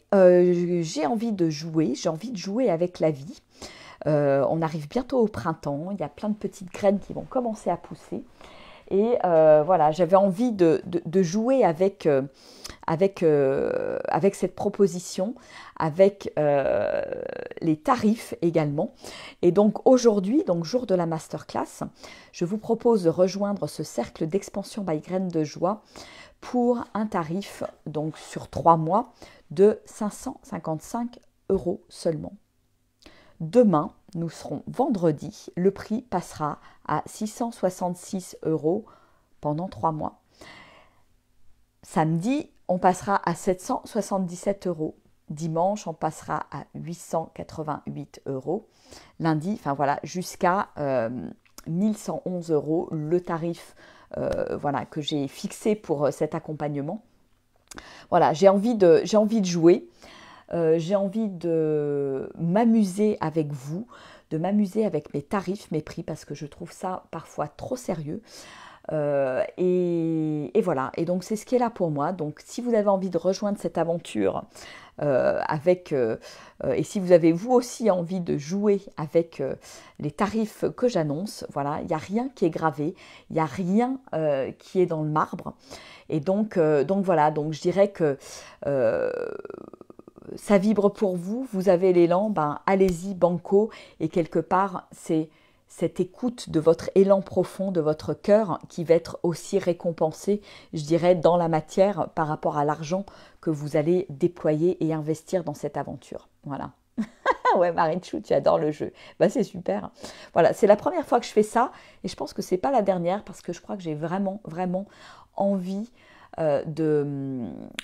j'ai envie de jouer avec la vie. On arrive bientôt au printemps, il y a plein de petites graines qui vont commencer à pousser. Et voilà, j'avais envie de jouer avec cette proposition, avec les tarifs également. Et donc aujourd'hui, donc jour de la masterclass, je vous propose de rejoindre ce cercle d'expansion by Graines de Joie pour un tarif donc sur 3 mois de 555 € seulement. Demain, nous serons vendredi, le prix passera à 666 € pendant 3 mois. Samedi, on passera à 777 €. Dimanche, on passera à 888 €. Lundi, enfin voilà, jusqu'à 1111 €, le tarif voilà, que j'ai fixé pour cet accompagnement. Voilà, j'ai envie de jouer. J'ai envie de m'amuser avec vous, de m'amuser avec mes tarifs, mes prix, parce que je trouve ça parfois trop sérieux. Et voilà, et donc c'est ce qui est là pour moi. Donc si vous avez envie de rejoindre cette aventure et si vous avez vous aussi envie de jouer avec les tarifs que j'annonce, voilà, il n'y a rien qui est gravé, il n'y a rien qui est dans le marbre. Et donc voilà, donc je dirais que ça vibre pour vous, vous avez l'élan, ben allez-y, banco, et quelque part, c'est cette écoute de votre élan profond, de votre cœur, qui va être aussi récompensé, je dirais, dans la matière par rapport à l'argent que vous allez déployer et investir dans cette aventure. Voilà. Ouais, Marichou, tu adores le jeu. Bah, c'est super. Voilà, c'est la première fois que je fais ça, et je pense que c'est pas la dernière, parce que je crois que j'ai vraiment, vraiment envie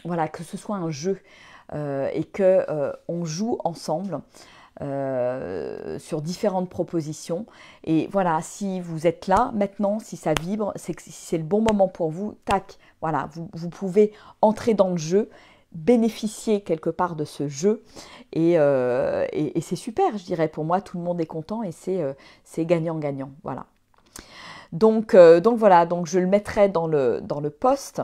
voilà, que ce soit un jeu. Et qu'on joue ensemble sur différentes propositions. Et voilà, si vous êtes là maintenant, si ça vibre, c'est que si c'est le bon moment pour vous, tac, voilà, vous pouvez entrer dans le jeu, bénéficier quelque part de ce jeu. Et c'est super, je dirais. Pour moi, tout le monde est content et c'est gagnant-gagnant. Voilà. Donc voilà, donc je le mettrai dans le post.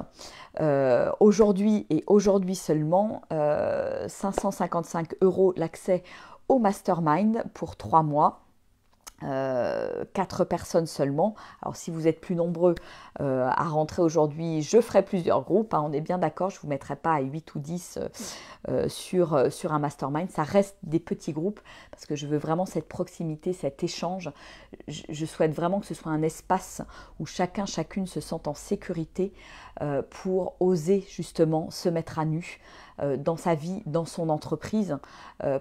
Aujourd'hui et aujourd'hui seulement, 555 € l'accès au mastermind pour 3 mois. 4 personnes seulement. Alors si vous êtes plus nombreux à rentrer aujourd'hui, je ferai plusieurs groupes, hein, on est bien d'accord, je ne vous mettrai pas à 8 ou 10 sur un mastermind, ça reste des petits groupes parce que je veux vraiment cette proximité, cet échange. Je souhaite vraiment que ce soit un espace où chacune se sente en sécurité pour oser justement se mettre à nu dans sa vie, dans son entreprise,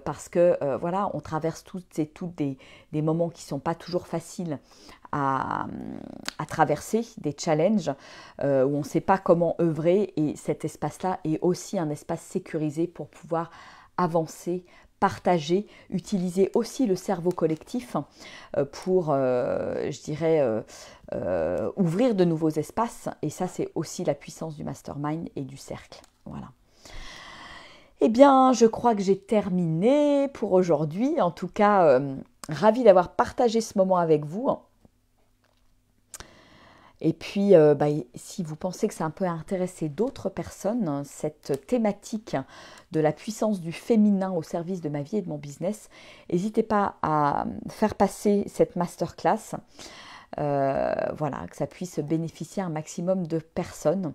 parce que voilà, on traverse toutes des moments qui ne sont pas toujours faciles à traverser, des challenges où on ne sait pas comment œuvrer, et cet espace-là est aussi un espace sécurisé pour pouvoir avancer, partager, utiliser aussi le cerveau collectif pour, je dirais, ouvrir de nouveaux espaces, et ça c'est aussi la puissance du mastermind et du cercle. Voilà. Eh bien, je crois que j'ai terminé pour aujourd'hui. En tout cas, Ravie d'avoir partagé ce moment avec vous. Et puis, si vous pensez que ça peut intéresser d'autres personnes, cette thématique de la puissance du féminin au service de ma vie et de mon business, n'hésitez pas à faire passer cette masterclass, voilà, que ça puisse bénéficier à un maximum de personnes.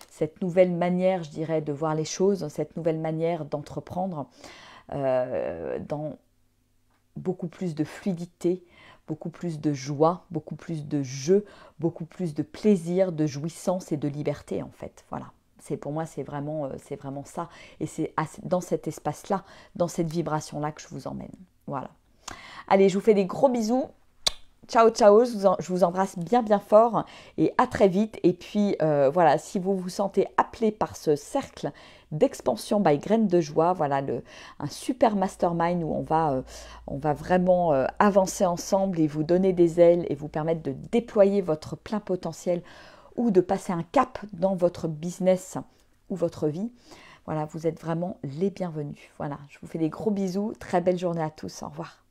Cette nouvelle manière, je dirais, de voir les choses, cette nouvelle manière d'entreprendre dans beaucoup plus de fluidité, beaucoup plus de joie, beaucoup plus de jeu, beaucoup plus de plaisir, de jouissance et de liberté en fait. Voilà. Pour moi, c'est vraiment ça. Et c'est dans cet espace-là, dans cette vibration-là que je vous emmène. Voilà. Allez, je vous fais des gros bisous. Ciao, ciao, je vous embrasse bien, bien fort et à très vite. Et puis, voilà, si vous vous sentez appelé par ce cercle d'expansion by Graines de Joie, voilà, un super mastermind où on va vraiment avancer ensemble et vous donner des ailes et vous permettre de déployer votre plein potentiel ou de passer un cap dans votre business ou votre vie. Voilà, vous êtes vraiment les bienvenus. Voilà, je vous fais des gros bisous. Très belle journée à tous. Au revoir.